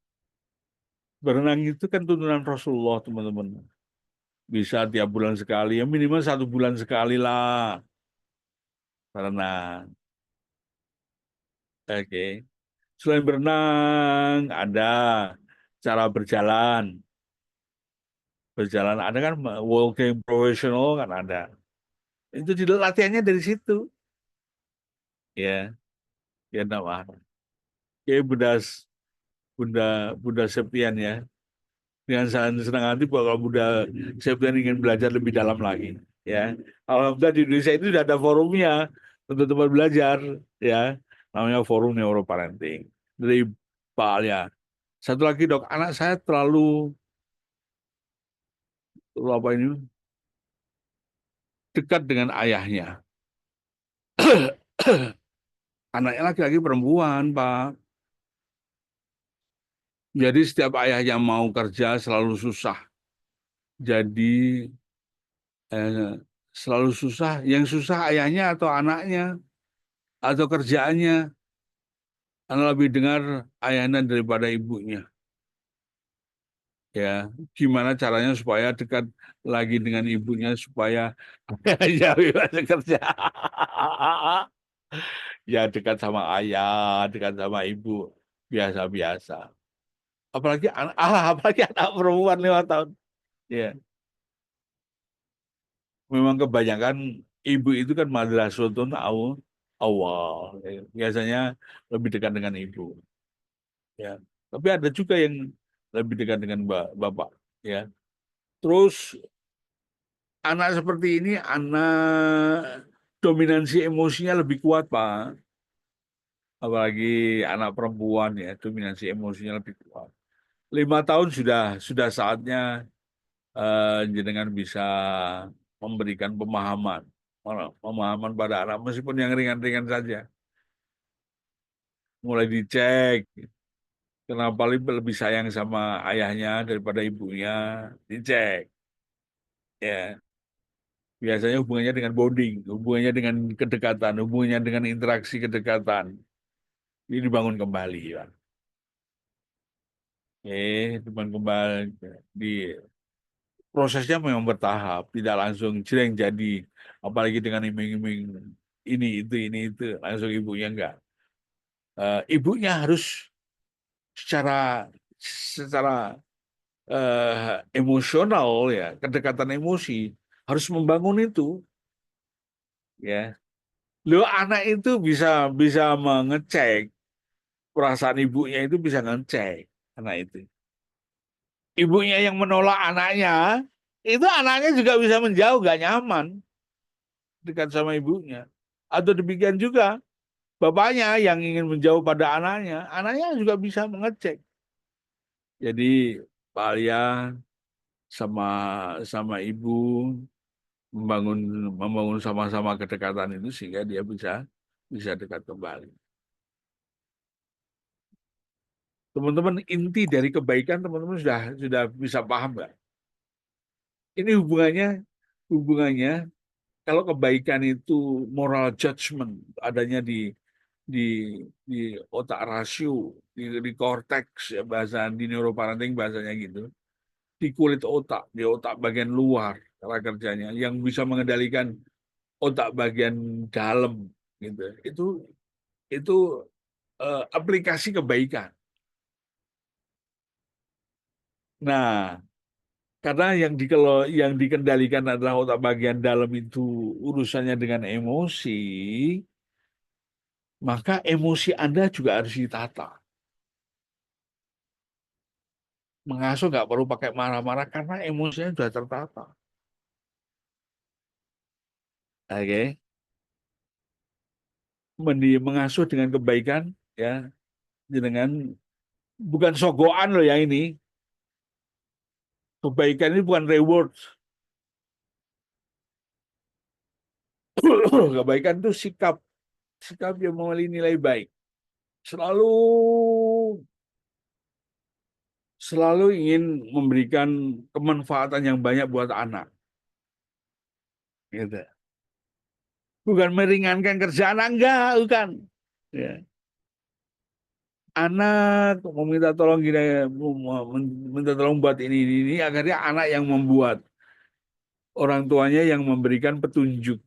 berenang itu kan tuntunan Rasulullah teman-teman. Bisa tiap bulan sekali, ya minimal 1 bulan sekali lah berenang. Oke. Selain berenang ada cara berjalan. Berjalan ada kan walking professional kan ada. Itu latihannya dari situ. Ya, ya nama. Oke, Bunda Bunda Septian ya. Dengan sangat senang hati bahwa Bunda Septian ingin belajar lebih dalam lagi. Ya, alhamdulillah di Indonesia itu sudah ada forumnya untuk tempat belajar. Ya, namanya Forum Neuroparenting dari Pak Alia. Satu lagi dok, anak saya terlalu apa ini dekat dengan ayahnya. Anaknya laki-laki perempuan, Pak. Jadi setiap ayah yang mau kerja selalu susah. Jadi eh, selalu susah. Yang susah ayahnya atau anaknya atau kerjaannya. Anak lebih dengar ayahnya daripada ibunya. Ya, gimana caranya supaya dekat lagi dengan ibunya supaya ayahnya bebas kerja. Ya dekat sama ayah, dekat sama ibu, biasa-biasa. Apalagi anak perempuan 5 tahun. Ya, memang kebanyakan ibu itu kan madrasatun awal. Ya, biasanya lebih dekat dengan ibu. Ya, tapi ada juga yang lebih dekat dengan bapak. Ya, terus anak seperti ini anak dominansi emosinya lebih kuat, Pak. Apalagi anak perempuan ya, dominansi emosinya lebih kuat. 5 tahun sudah saatnya jenengan bisa memberikan pemahaman pada anak meskipun yang ringan-ringan saja. Mulai dicek kenapa lebih sayang sama ayahnya daripada ibunya, dicek. Ya, biasanya hubungannya dengan bonding, hubungannya dengan kedekatan, hubungannya dengan interaksi kedekatan. Ini dibangun kembali, ya. Dibangun kembali di prosesnya memang bertahap, tidak langsung jreng jadi, apalagi dengan iming-iming ini itu, langsung ibunya enggak. Ibunya harus secara emosional ya, kedekatan emosi harus membangun itu, ya. Lo anak itu bisa bisa mengecek perasaan ibunya itu bisa ngecek anak itu. Ibunya yang menolak anaknya, itu anaknya juga bisa menjauh, gak nyaman dekat sama ibunya. Atau demikian juga bapaknya yang ingin menjauh pada anaknya juga bisa mengecek. Jadi Pak Alia sama sama ibu membangun sama-sama kedekatan itu sehingga dia bisa dekat kembali. Teman-teman, inti dari kebaikan teman-teman sudah bisa paham nggak? Ini hubungannya kalau kebaikan itu moral judgment adanya di di otak rasio, di korteks ya bahasa di neuroparenting bahasanya gitu, di kulit otak, di otak bagian luar cara kerjanya yang bisa mengendalikan otak bagian dalam gitu. Itu aplikasi kebaikan. Nah, karena yang dikendalikan adalah otak bagian dalam itu urusannya dengan emosi, maka emosi Anda juga harus ditata. Mengasuh nggak perlu pakai marah-marah karena emosinya sudah tertata. Oke. Mengasuh dengan kebaikan, ya, dengan bukan sogokan loh yang ini. Kebaikan ini bukan reward. Kebaikan itu sikap sikap yang memilih nilai baik. Selalu selalu ingin memberikan kemanfaatan yang banyak buat anak. Gitu. Bukan meringankan kerja anak, enggak, bukan. Ya. Anak meminta tolong gini, minta tolong buat ini, akhirnya anak yang membuat, orang tuanya yang memberikan petunjuk.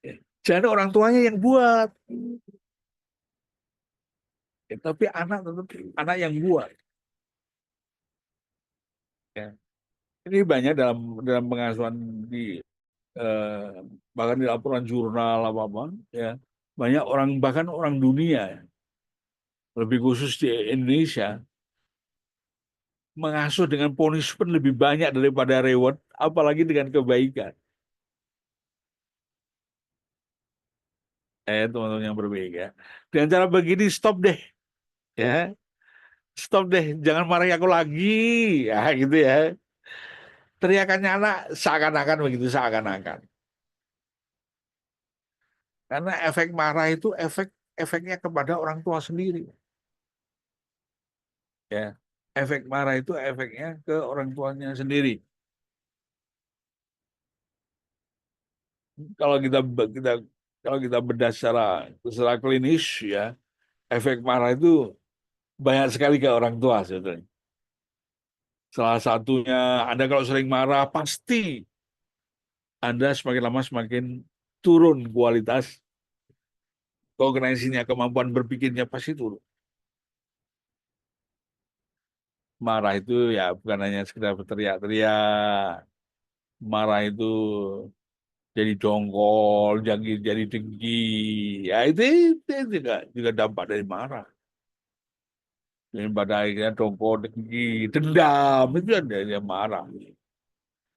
Ya. Jadi orang tuanya yang buat, ya, tapi anak tetap anak yang buat. Ya. Ini banyak dalam pengasuhan di eh, bahkan di laporan jurnal apa ya, banyak orang, bahkan orang dunia ya, lebih khusus di Indonesia, mengasuh dengan punishment lebih banyak daripada reward, apalagi dengan kebaikan. Teman-teman yang berbeda. Dengan cara begini, stop deh, ya, stop deh, jangan marahi aku lagi, ya gitu ya. Teriakannya anak seakan-akan begitu, seakan-akan. Karena efek marah itu efeknya kepada orang tua sendiri. Ya, efek marah itu efeknya ke orang tuanya sendiri. Kalau kita kalau kita bedah secara klinis ya, efek marah itu banyak sekali ke orang tua sebetulnya. Salah satunya, Anda kalau sering marah pasti Anda semakin lama semakin turun kualitas kognisinya, kemampuan berpikirnya pasti turun. Marah itu ya bukan hanya sekedar berteriak-teriak. Marah itu jadi dongkol, jadi dengki. Ya itu juga dampak dari marah. Dan pada akhirnya dongkol, dengki, dendam itu kan dari marah.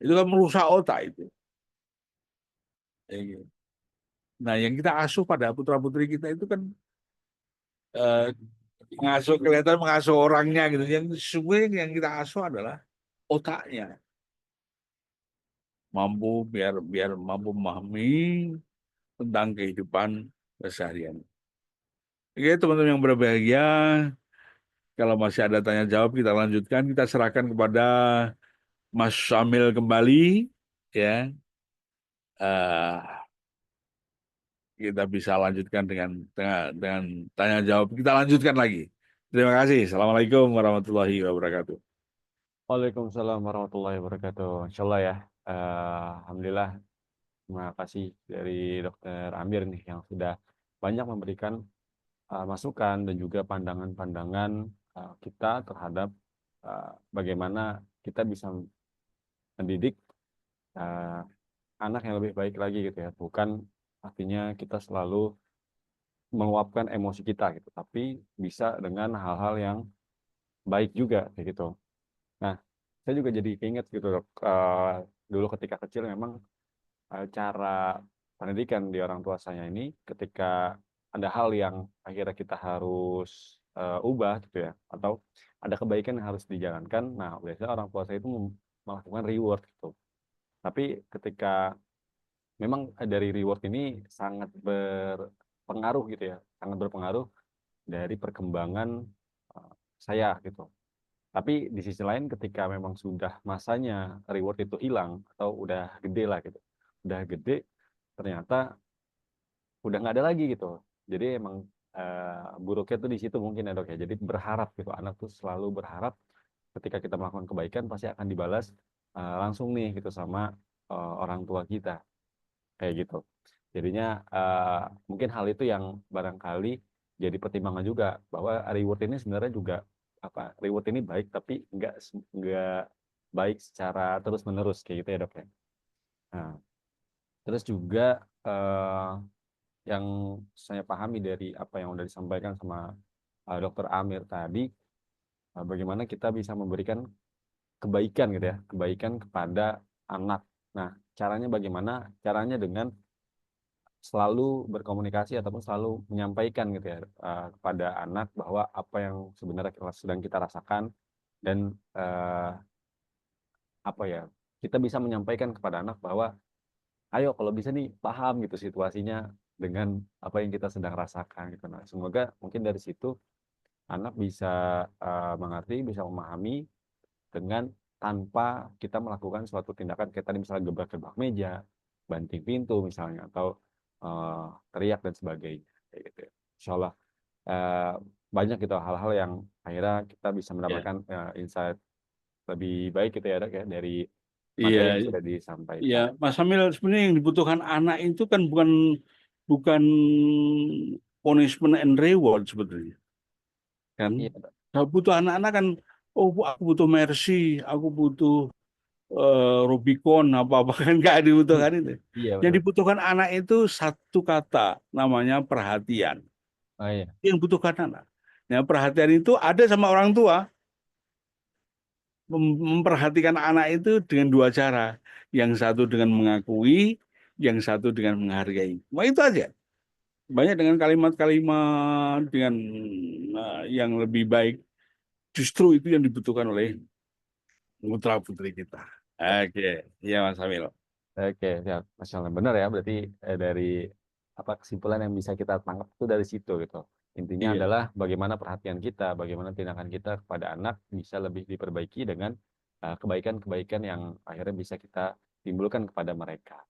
Itu kan merusak otak itu. Ya, nah, yang kita asuh pada putra-putri kita itu kan eh, kelihatan mengasuh orangnya gitu. Yang sebenarnya yang kita asuh adalah otaknya. Biar mampu memahami tentang kehidupan keseharian. Oke, teman-teman yang berbahagia, kalau masih ada tanya jawab kita lanjutkan, kita serahkan kepada Mas Syamil kembali, ya. Eh, kita bisa lanjutkan dengan tanya jawab. Kita lanjutkan lagi. Terima kasih. Assalamualaikum warahmatullahi wabarakatuh. Waalaikumsalam warahmatullahi wabarakatuh. Insyaallah ya. Alhamdulillah. Terima kasih dari Dokter Amir nih yang sudah banyak memberikan masukan dan juga pandangan-pandangan kita terhadap bagaimana kita bisa mendidik uh, anak yang lebih baik lagi gitu ya. Bukan artinya kita selalu meluapkan emosi kita gitu, tapi bisa dengan hal-hal yang baik juga kayak gitu. Nah, saya juga jadi keinget gitu dok, dulu ketika kecil memang cara pendidikan di orang tua saya ini ketika ada hal yang akhirnya kita harus ubah gitu ya, atau ada kebaikan yang harus dijalankan, nah biasanya orang tua saya itu melakukan reward gitu. Tapi ketika memang dari reward ini sangat berpengaruh gitu ya, sangat berpengaruh dari perkembangan saya gitu. Tapi di sisi lain ketika memang sudah masanya reward itu hilang atau udah gede lah gitu, udah gede ternyata udah nggak ada lagi gitu. Jadi emang buruknya tuh di situ mungkin ya dok ya. Jadi berharap gitu, anak tuh selalu berharap ketika kita melakukan kebaikan pasti akan dibalas langsung nih gitu sama orang tua kita kayak gitu. Jadinya mungkin hal itu yang barangkali jadi pertimbangan juga bahwa reward ini sebenarnya juga reward ini baik tapi nggak baik secara terus menerus kayak gitu ya dok ya. Nah, terus juga yang saya pahami dari apa yang udah disampaikan sama Dokter Amir tadi, bagaimana kita bisa memberikan kebaikan gitu ya, kebaikan kepada anak. Nah, caranya bagaimana? Caranya dengan selalu berkomunikasi ataupun selalu menyampaikan gitu ya kepada anak bahwa apa yang sebenarnya sedang kita rasakan dan apa ya, kita bisa menyampaikan kepada anak bahwa ayo kalau bisa nih paham gitu situasinya, dengan apa yang kita sedang rasakan gitu. Nah, semoga mungkin dari situ anak bisa mengerti, bisa memahami dengan tanpa kita melakukan suatu tindakan kayak tadi misalnya gebrak-gebrak meja, banting pintu misalnya, atau teriak dan sebagainya kayak gitu ya. Insya Allah banyak gitu hal-hal yang akhirnya kita bisa Ya, mendapatkan insight lebih baik gitu ya Dok ya dari iya, materi yang sudah iya, disampaikan. Mas Hamil, sebenarnya yang dibutuhkan anak itu kan bukan bukan punishment and reward sebetulnya, kan? Iya, Dok. Nah, butuh anak-anak kan, oh aku butuh mercy, aku butuh Rubicon apa-apa kan nggak dibutuhkan itu. Iya Yang betul. dibutuhkan anak itu satu kata, namanya perhatian. Oh iya. Yang dibutuhkan anak. Nah, perhatian itu ada sama orang tua. Memperhatikan anak itu dengan dua cara. Yang satu dengan mengakui, yang satu dengan menghargai. Cuma itu aja. Banyak dengan kalimat-kalimat dengan yang lebih baik. Justru itu yang dibutuhkan oleh putra putri kita. Oke, iya Mas Hamil. Oke, siap. Masya Allah, benar ya. Berarti dari apa kesimpulan yang bisa kita tangkap itu dari situ gitu. Intinya Iya, adalah bagaimana perhatian kita, bagaimana tindakan kita kepada anak bisa lebih diperbaiki dengan kebaikan-kebaikan yang akhirnya bisa kita timbulkan kepada mereka.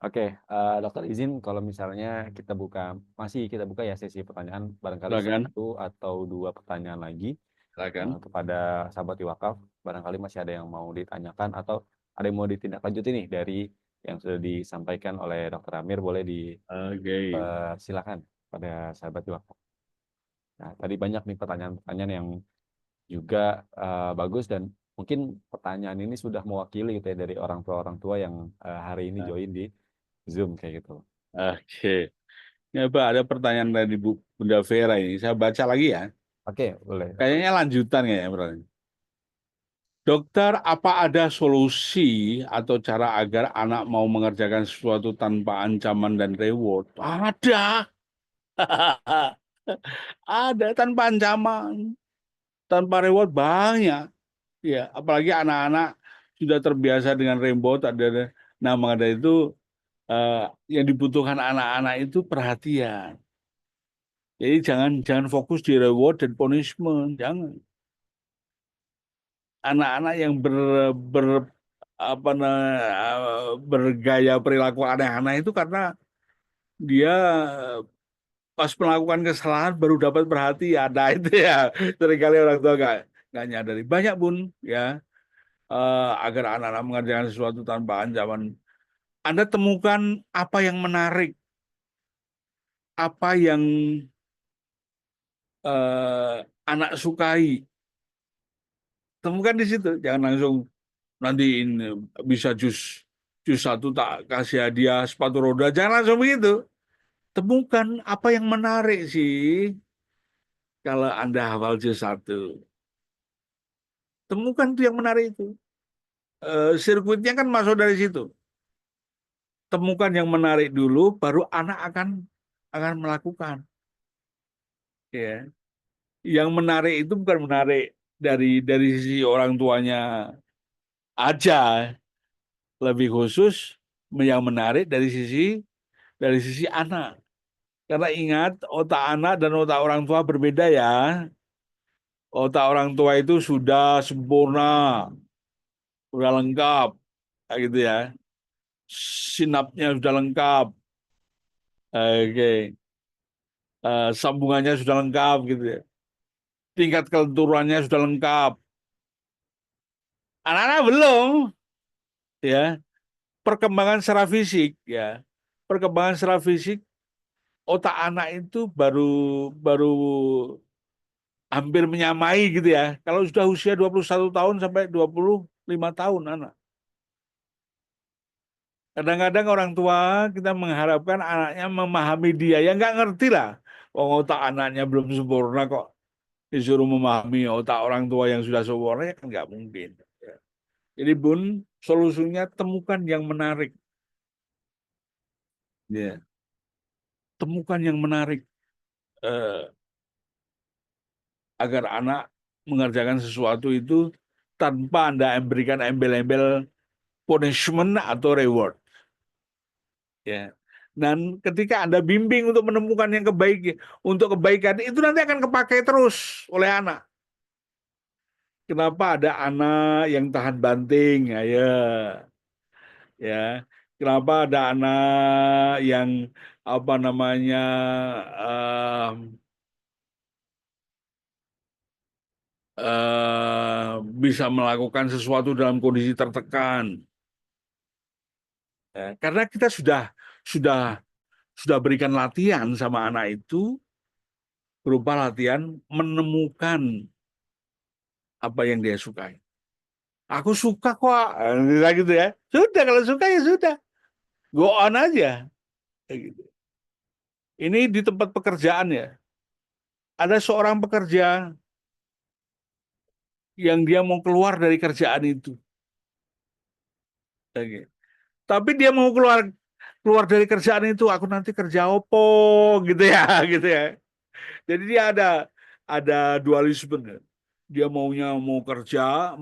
Oke, dokter izin kalau misalnya masih kita buka ya sesi pertanyaan, barangkali silakan, satu atau dua pertanyaan lagi silakan. kepada sahabat Iwakaf, barangkali masih ada yang mau ditanyakan atau ada yang mau ditindaklanjuti nih dari yang sudah disampaikan oleh Dokter Amir, boleh Oke, silakan pada sahabat Iwakaf. Nah, tadi banyak nih pertanyaan-pertanyaan yang juga bagus dan mungkin pertanyaan ini sudah mewakili gitu ya dari orang tua yang hari ini join di Zoom kayak gitu. oke. Ya, Pak, ada pertanyaan dari Bunda Vera ini. Saya baca lagi ya. Oke, boleh. Kayaknya lanjutan ya, pertanyaan. Dokter, apa ada solusi atau cara agar anak mau mengerjakan sesuatu tanpa ancaman dan reward? Ada. Ada tanpa ancaman, tanpa reward banyak. Ya, apalagi anak-anak sudah terbiasa dengan reward ada. Nah, maka dari itu yang dibutuhkan anak-anak itu perhatian. Jadi jangan fokus di reward dan punishment, jangan. Anak-anak yang bergaya perilaku aneh-aneh itu karena dia pas melakukan kesalahan baru dapat perhatian. Nah itu ya seringkali orang tua nggak nyadari. Banyak Bun ya agar anak-anak mengerjakan sesuatu tanpa ancaman. Anda temukan apa yang menarik, apa yang eh, anak sukai. Temukan di situ. Jangan langsung nanti ini bisa jus satu tak kasih hadiah sepatu roda. Jangan langsung begitu. Temukan apa yang menarik sih kalau Anda hafal jus satu. Temukan tuh yang menarik itu. Sirkuitnya kan masuk dari situ. Temukan yang menarik dulu, baru anak akan melakukan. Ya, yang menarik itu bukan menarik dari sisi orang tuanya aja, lebih khusus yang menarik dari sisi anak. Karena ingat, otak anak dan otak orang tua berbeda ya. Otak orang tua itu sudah sempurna, sudah lengkap, kayak gitu ya. Sinapnya sudah lengkap, oke. Sambungannya sudah lengkap gitu ya. Tingkat kelenturannya sudah lengkap. Anak-anak belum, ya. Perkembangan secara fisik, ya. Perkembangan secara fisik, otak anak itu baru baru hampir menyamai gitu ya. Kalau sudah usia 21 tahun sampai 25 tahun anak. Kadang-kadang orang tua kita mengharapkan anaknya memahami dia. Ya nggak ngerti lah. Oh, otak anaknya belum sempurna kok. Disuruh memahami otak orang tua yang sudah sempurna, ya kan nggak mungkin. Ya. Jadi Bun, solusinya temukan yang menarik. Ya. Temukan yang menarik. Eh, agar anak mengerjakan sesuatu itu tanpa Anda memberikan embel-embel punishment atau reward. Ya. Dan ketika Anda bimbing untuk menemukan yang untuk kebaikan, itu nanti akan kepakai terus oleh anak. Kenapa ada anak yang tahan banting? Ya. Kenapa ada anak yang apa namanya bisa melakukan sesuatu dalam kondisi tertekan? Ya, karena kita sudah berikan latihan sama anak itu berupa latihan menemukan apa yang dia sukai. Aku suka kok, gitu ya. Sudah, kalau suka ya sudah, go on aja. Kayak gitu. Ini di tempat pekerjaan ya. Ada seorang pekerja yang dia mau keluar dari kerjaan itu. Oke. Tapi dia mau keluar dari kerjaan itu, aku nanti kerja opo gitu ya, gitu ya. Jadi dia ada dualisme. Dia mau kerja,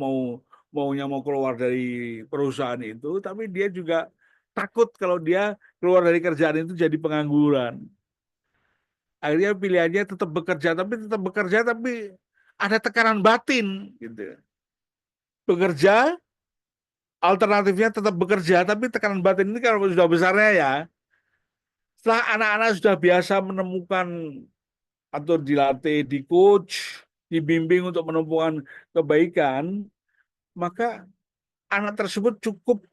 maunya mau keluar dari perusahaan itu, tapi dia juga takut kalau dia keluar dari kerjaan itu jadi pengangguran. Akhirnya pilihannya tetap bekerja, tapi ada tekanan batin gitu. Bekerja, alternatifnya tetap bekerja, tapi tekanan batin ini kalau sudah besarnya ya, setelah anak-anak sudah biasa menemukan atau dilatih, di coach, dibimbing untuk menemukan kebaikan, maka anak tersebut cukup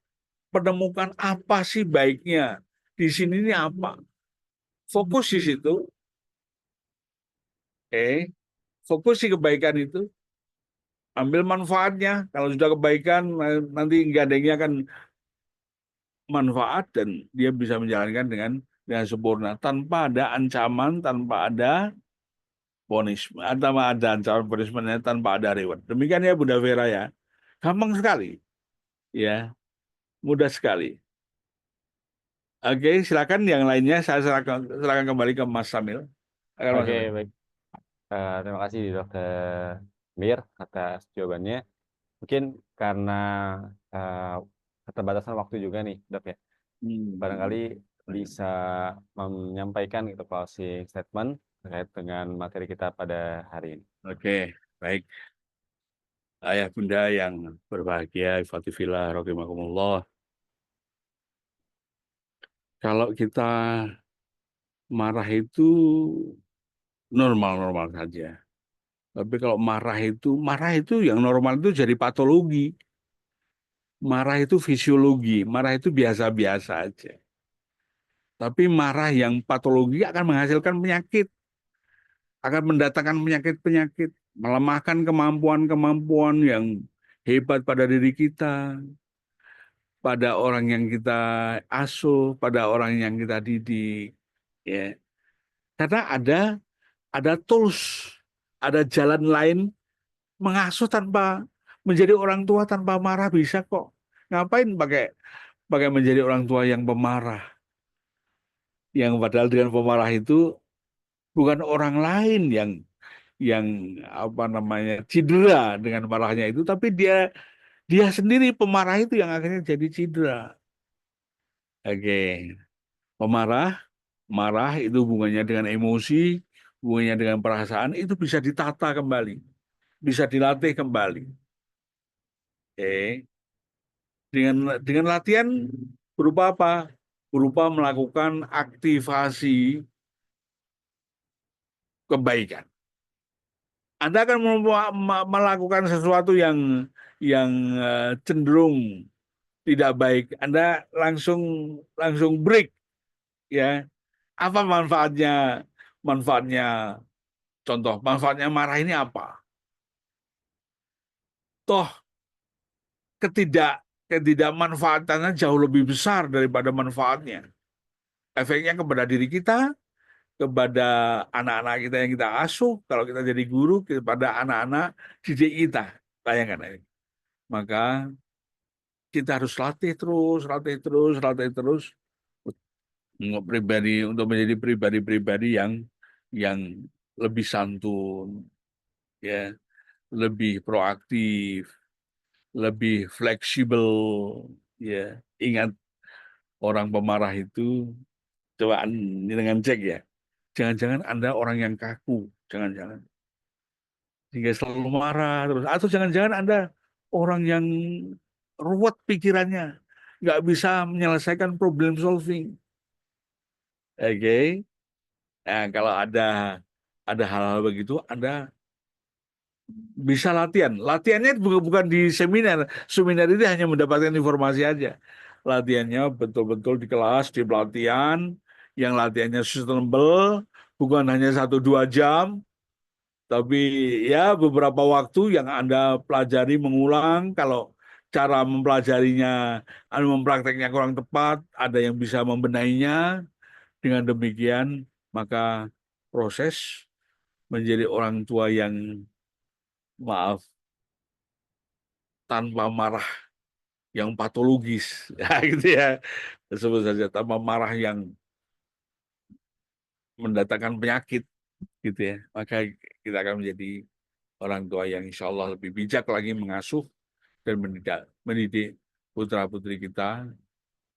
menemukan apa sih baiknya. Di sini ini apa? Fokus di situ. Fokus di kebaikan itu. Ambil manfaatnya. Kalau sudah kebaikan, nanti gandengnya akan manfaat dan dia bisa menjalankan dengan sempurna. Tanpa ada ancaman, tanpa ada punishment, tanpa ada ancaman punishment, tanpa ada reward. Demikian ya Bunda Vera ya. Gampang sekali. Ya, mudah sekali. Oke, silakan yang lainnya saya silakan kembali ke Mas Samil. Mas Oke, Samil. baik. Terima kasih Dokter Mir atas jawabannya. Mungkin karena eh, keterbatasan waktu juga nih, Dok ya. Barangkali bisa menyampaikan gitu closing statement terkait dengan materi kita pada hari ini. Oke, baik. Ayah bunda yang berbahagia, ifatifillah, rahimakumullah. Kalau kita marah itu normal-normal saja. Tapi kalau marah itu yang normal itu jadi patologi. Marah itu fisiologi, marah itu biasa-biasa aja. Tapi marah yang patologi akan menghasilkan penyakit, akan mendatangkan penyakit-penyakit, melemahkan kemampuan-kemampuan yang hebat pada diri kita, pada orang yang kita asuh, pada orang yang kita didik. Ya. Karena ada tools, ada jalan lain mengasuh tanpa menjadi orang tua tanpa marah bisa kok. Ngapain pakai menjadi orang tua yang pemarah? Yang padahal dengan pemarah itu bukan orang lain yang apa namanya cedera dengan marahnya itu, tapi dia sendiri pemarah itu yang akhirnya jadi cedera. Oke, marah itu hubungannya dengan emosi, hubungannya dengan perasaan itu bisa ditata kembali, bisa dilatih kembali. Oke. Dengan latihan berupa apa? Berupa melakukan aktivasi kebaikan. Anda akan melakukan sesuatu yang cenderung tidak baik. Anda langsung break, ya. Apa manfaatnya? Manfaatnya, contoh, manfaatnya marah ini apa? Toh ketidakmanfaatannya jauh lebih besar daripada manfaatnya. Efeknya kepada diri kita, kepada anak-anak kita yang kita asuh, kalau kita jadi guru, kepada anak-anak didik kita. Bayangkan ini. Maka kita harus latih terus untuk menjadi pribadi-pribadi yang lebih santun, ya, lebih proaktif, lebih fleksibel, ya. Ingat, orang pemarah itu Coba dengan cek ya. Jangan-jangan Anda orang yang kaku, jangan-jangan. Sehingga selalu marah terus. Atau jangan-jangan Anda orang yang ruwet pikirannya, nggak bisa menyelesaikan problem solving. Oke. Nah, kalau ada hal-hal begitu, Anda bisa latihan. Latihannya bukan di seminar. Seminar ini hanya mendapatkan informasi aja. Latihannya betul-betul di kelas, di pelatihan, yang latihannya sustainable, bukan hanya 1-2 jam, tapi ya beberapa waktu yang Anda pelajari mengulang. Kalau cara mempelajarinya, Anda memprakteknya kurang tepat, ada yang bisa membenahinya. Dengan demikian, maka proses menjadi orang tua yang, maaf, tanpa marah yang patologis, ya gitu ya, sebut saja tanpa marah yang mendatangkan penyakit, gitu ya, maka kita akan menjadi orang tua yang insya Allah lebih bijak lagi mengasuh dan mendidik putra-putri kita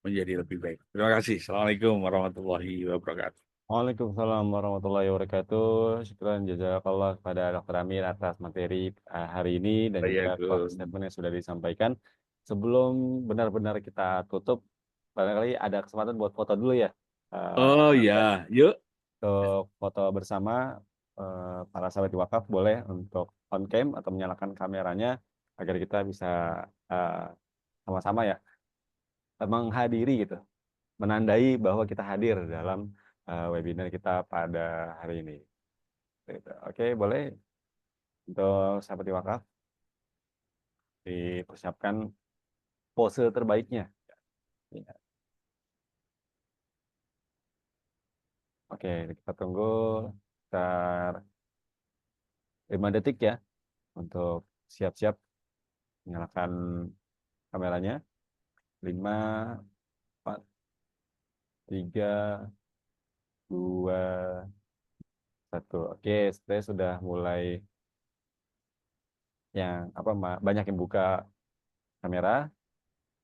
menjadi lebih baik. Terima kasih. Assalamualaikum warahmatullahi wabarakatuh. Waalaikumsalam warahmatullahi wabarakatuh. Syukran jazakallah kepada Dr. Amir atas materi hari ini dan juga closing statement yang sudah disampaikan. Sebelum benar-benar kita tutup, barangkali ada kesempatan buat foto dulu ya. Oh ya, yuk. Untuk foto bersama para sahabat wakaf boleh untuk on cam atau menyalakan kameranya agar kita bisa sama-sama ya menghadiri gitu, menandai bahwa kita hadir dalam webinar kita pada hari ini. Gitu. Oke, boleh untuk sahabat wakaf dipersiapkan pose terbaiknya. Ya. Oke, kita tunggu sekitar 5 detik ya untuk siap-siap menyalakan kameranya. 5, 4, 3, 2, 1. Oke, saya sudah mulai yang banyak yang buka kamera.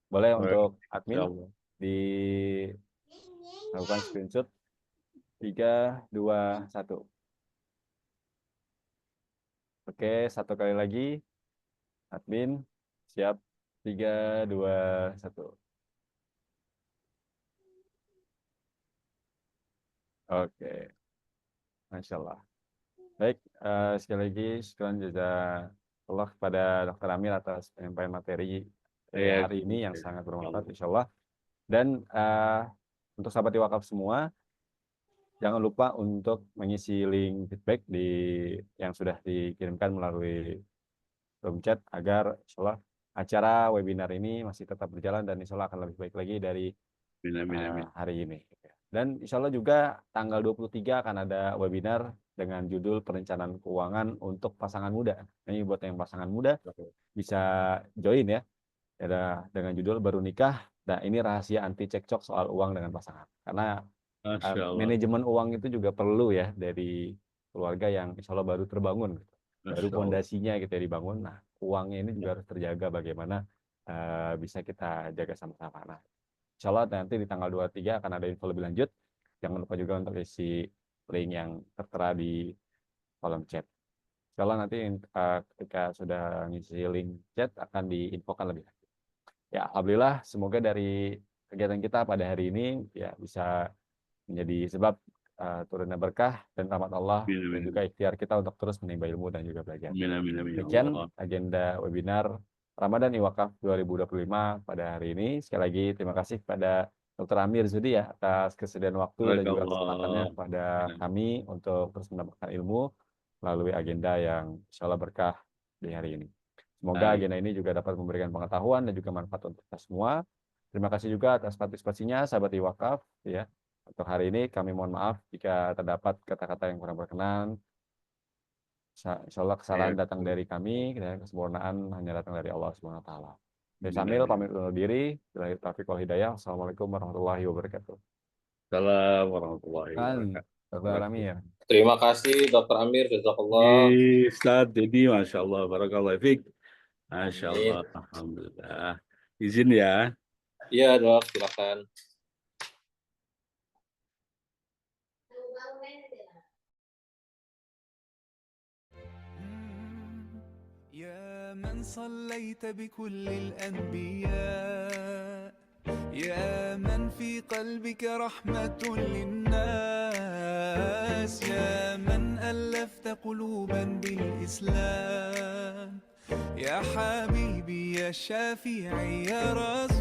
Boleh untuk admin dilakukan screenshot. 3, 2, 1. Oke, satu kali lagi. Admin, siap. 3, 2, 1. Oke, Masya Allah. Baik, sekali lagi syukran jazakallah kepada Dr. Amir atas penyampaian materi hari ini yang sangat bermanfaat insya Allah. Dan untuk sahabat wakaf semua, jangan lupa untuk mengisi link feedback yang sudah dikirimkan melalui room chat agar insya Allah acara webinar ini masih tetap berjalan dan insya Allah akan lebih baik lagi dari hari ini. Dan insya Allah juga tanggal 23 akan ada webinar dengan judul perencanaan keuangan untuk pasangan muda. Ini buat yang pasangan muda bisa join ya. Ada dengan judul baru nikah. Nah, ini rahasia anti cekcok soal uang dengan pasangan. Karena manajemen uang itu juga perlu ya dari keluarga yang insya Allah baru terbangun. Baru fondasinya kita dibangun. Nah, uangnya ini juga harus terjaga bagaimana bisa kita jaga sama-sama. Nah, insya Allah nanti di tanggal 23 akan ada info lebih lanjut. Jangan lupa juga untuk isi link yang tertera di kolom chat. Insya Allah nanti ketika sudah ngisi link chat akan diinfokan lebih lanjut. Ya, alhamdulillah semoga dari kegiatan kita pada hari ini ya bisa menjadi sebab turunnya berkah dan rahmat Allah dan juga ikhtiar kita untuk terus menimba ilmu dan juga belajar. Demikian agenda webinar Ramadan Iwakaf 2025 pada hari ini. Sekali lagi terima kasih kepada Dr. Amir Zudi ya atas kesediaan waktu dan juga kesempatannya kepada kami untuk terus mendapatkan ilmu melalui agenda yang insya Allah berkah di hari ini. Semoga agenda ini juga dapat memberikan pengetahuan dan juga manfaat untuk kita semua. Terima kasih juga atas partisipasinya sahabat Iwakaf ya. Untuk hari ini kami mohon maaf jika terdapat kata-kata yang kurang berkenan. Insya Allah kesalahan datang dari kami dan kesempurnaan hanya datang dari Allah Subhanahu wa taala. Saya Samil pamit undur diri. Billahi taufiq wal hidayah. Assalamualaikum warahmatullahi wabarakatuh. Assalamualaikum warahmatullahi wabarakatuh. Dr. Amir. Terima kasih Dr. Amir, jazakallah. Ustaz Dedi, Masya Allah, barakallah fiik. Masya Allah, alhamdulillah. Izin ya. Iya dok, silakan. من صليت بكل الأنبياء يا من في قلبك رحمة للناس يا من ألفت قلوبا بالإسلام يا حبيبي يا شافعي يا رزاق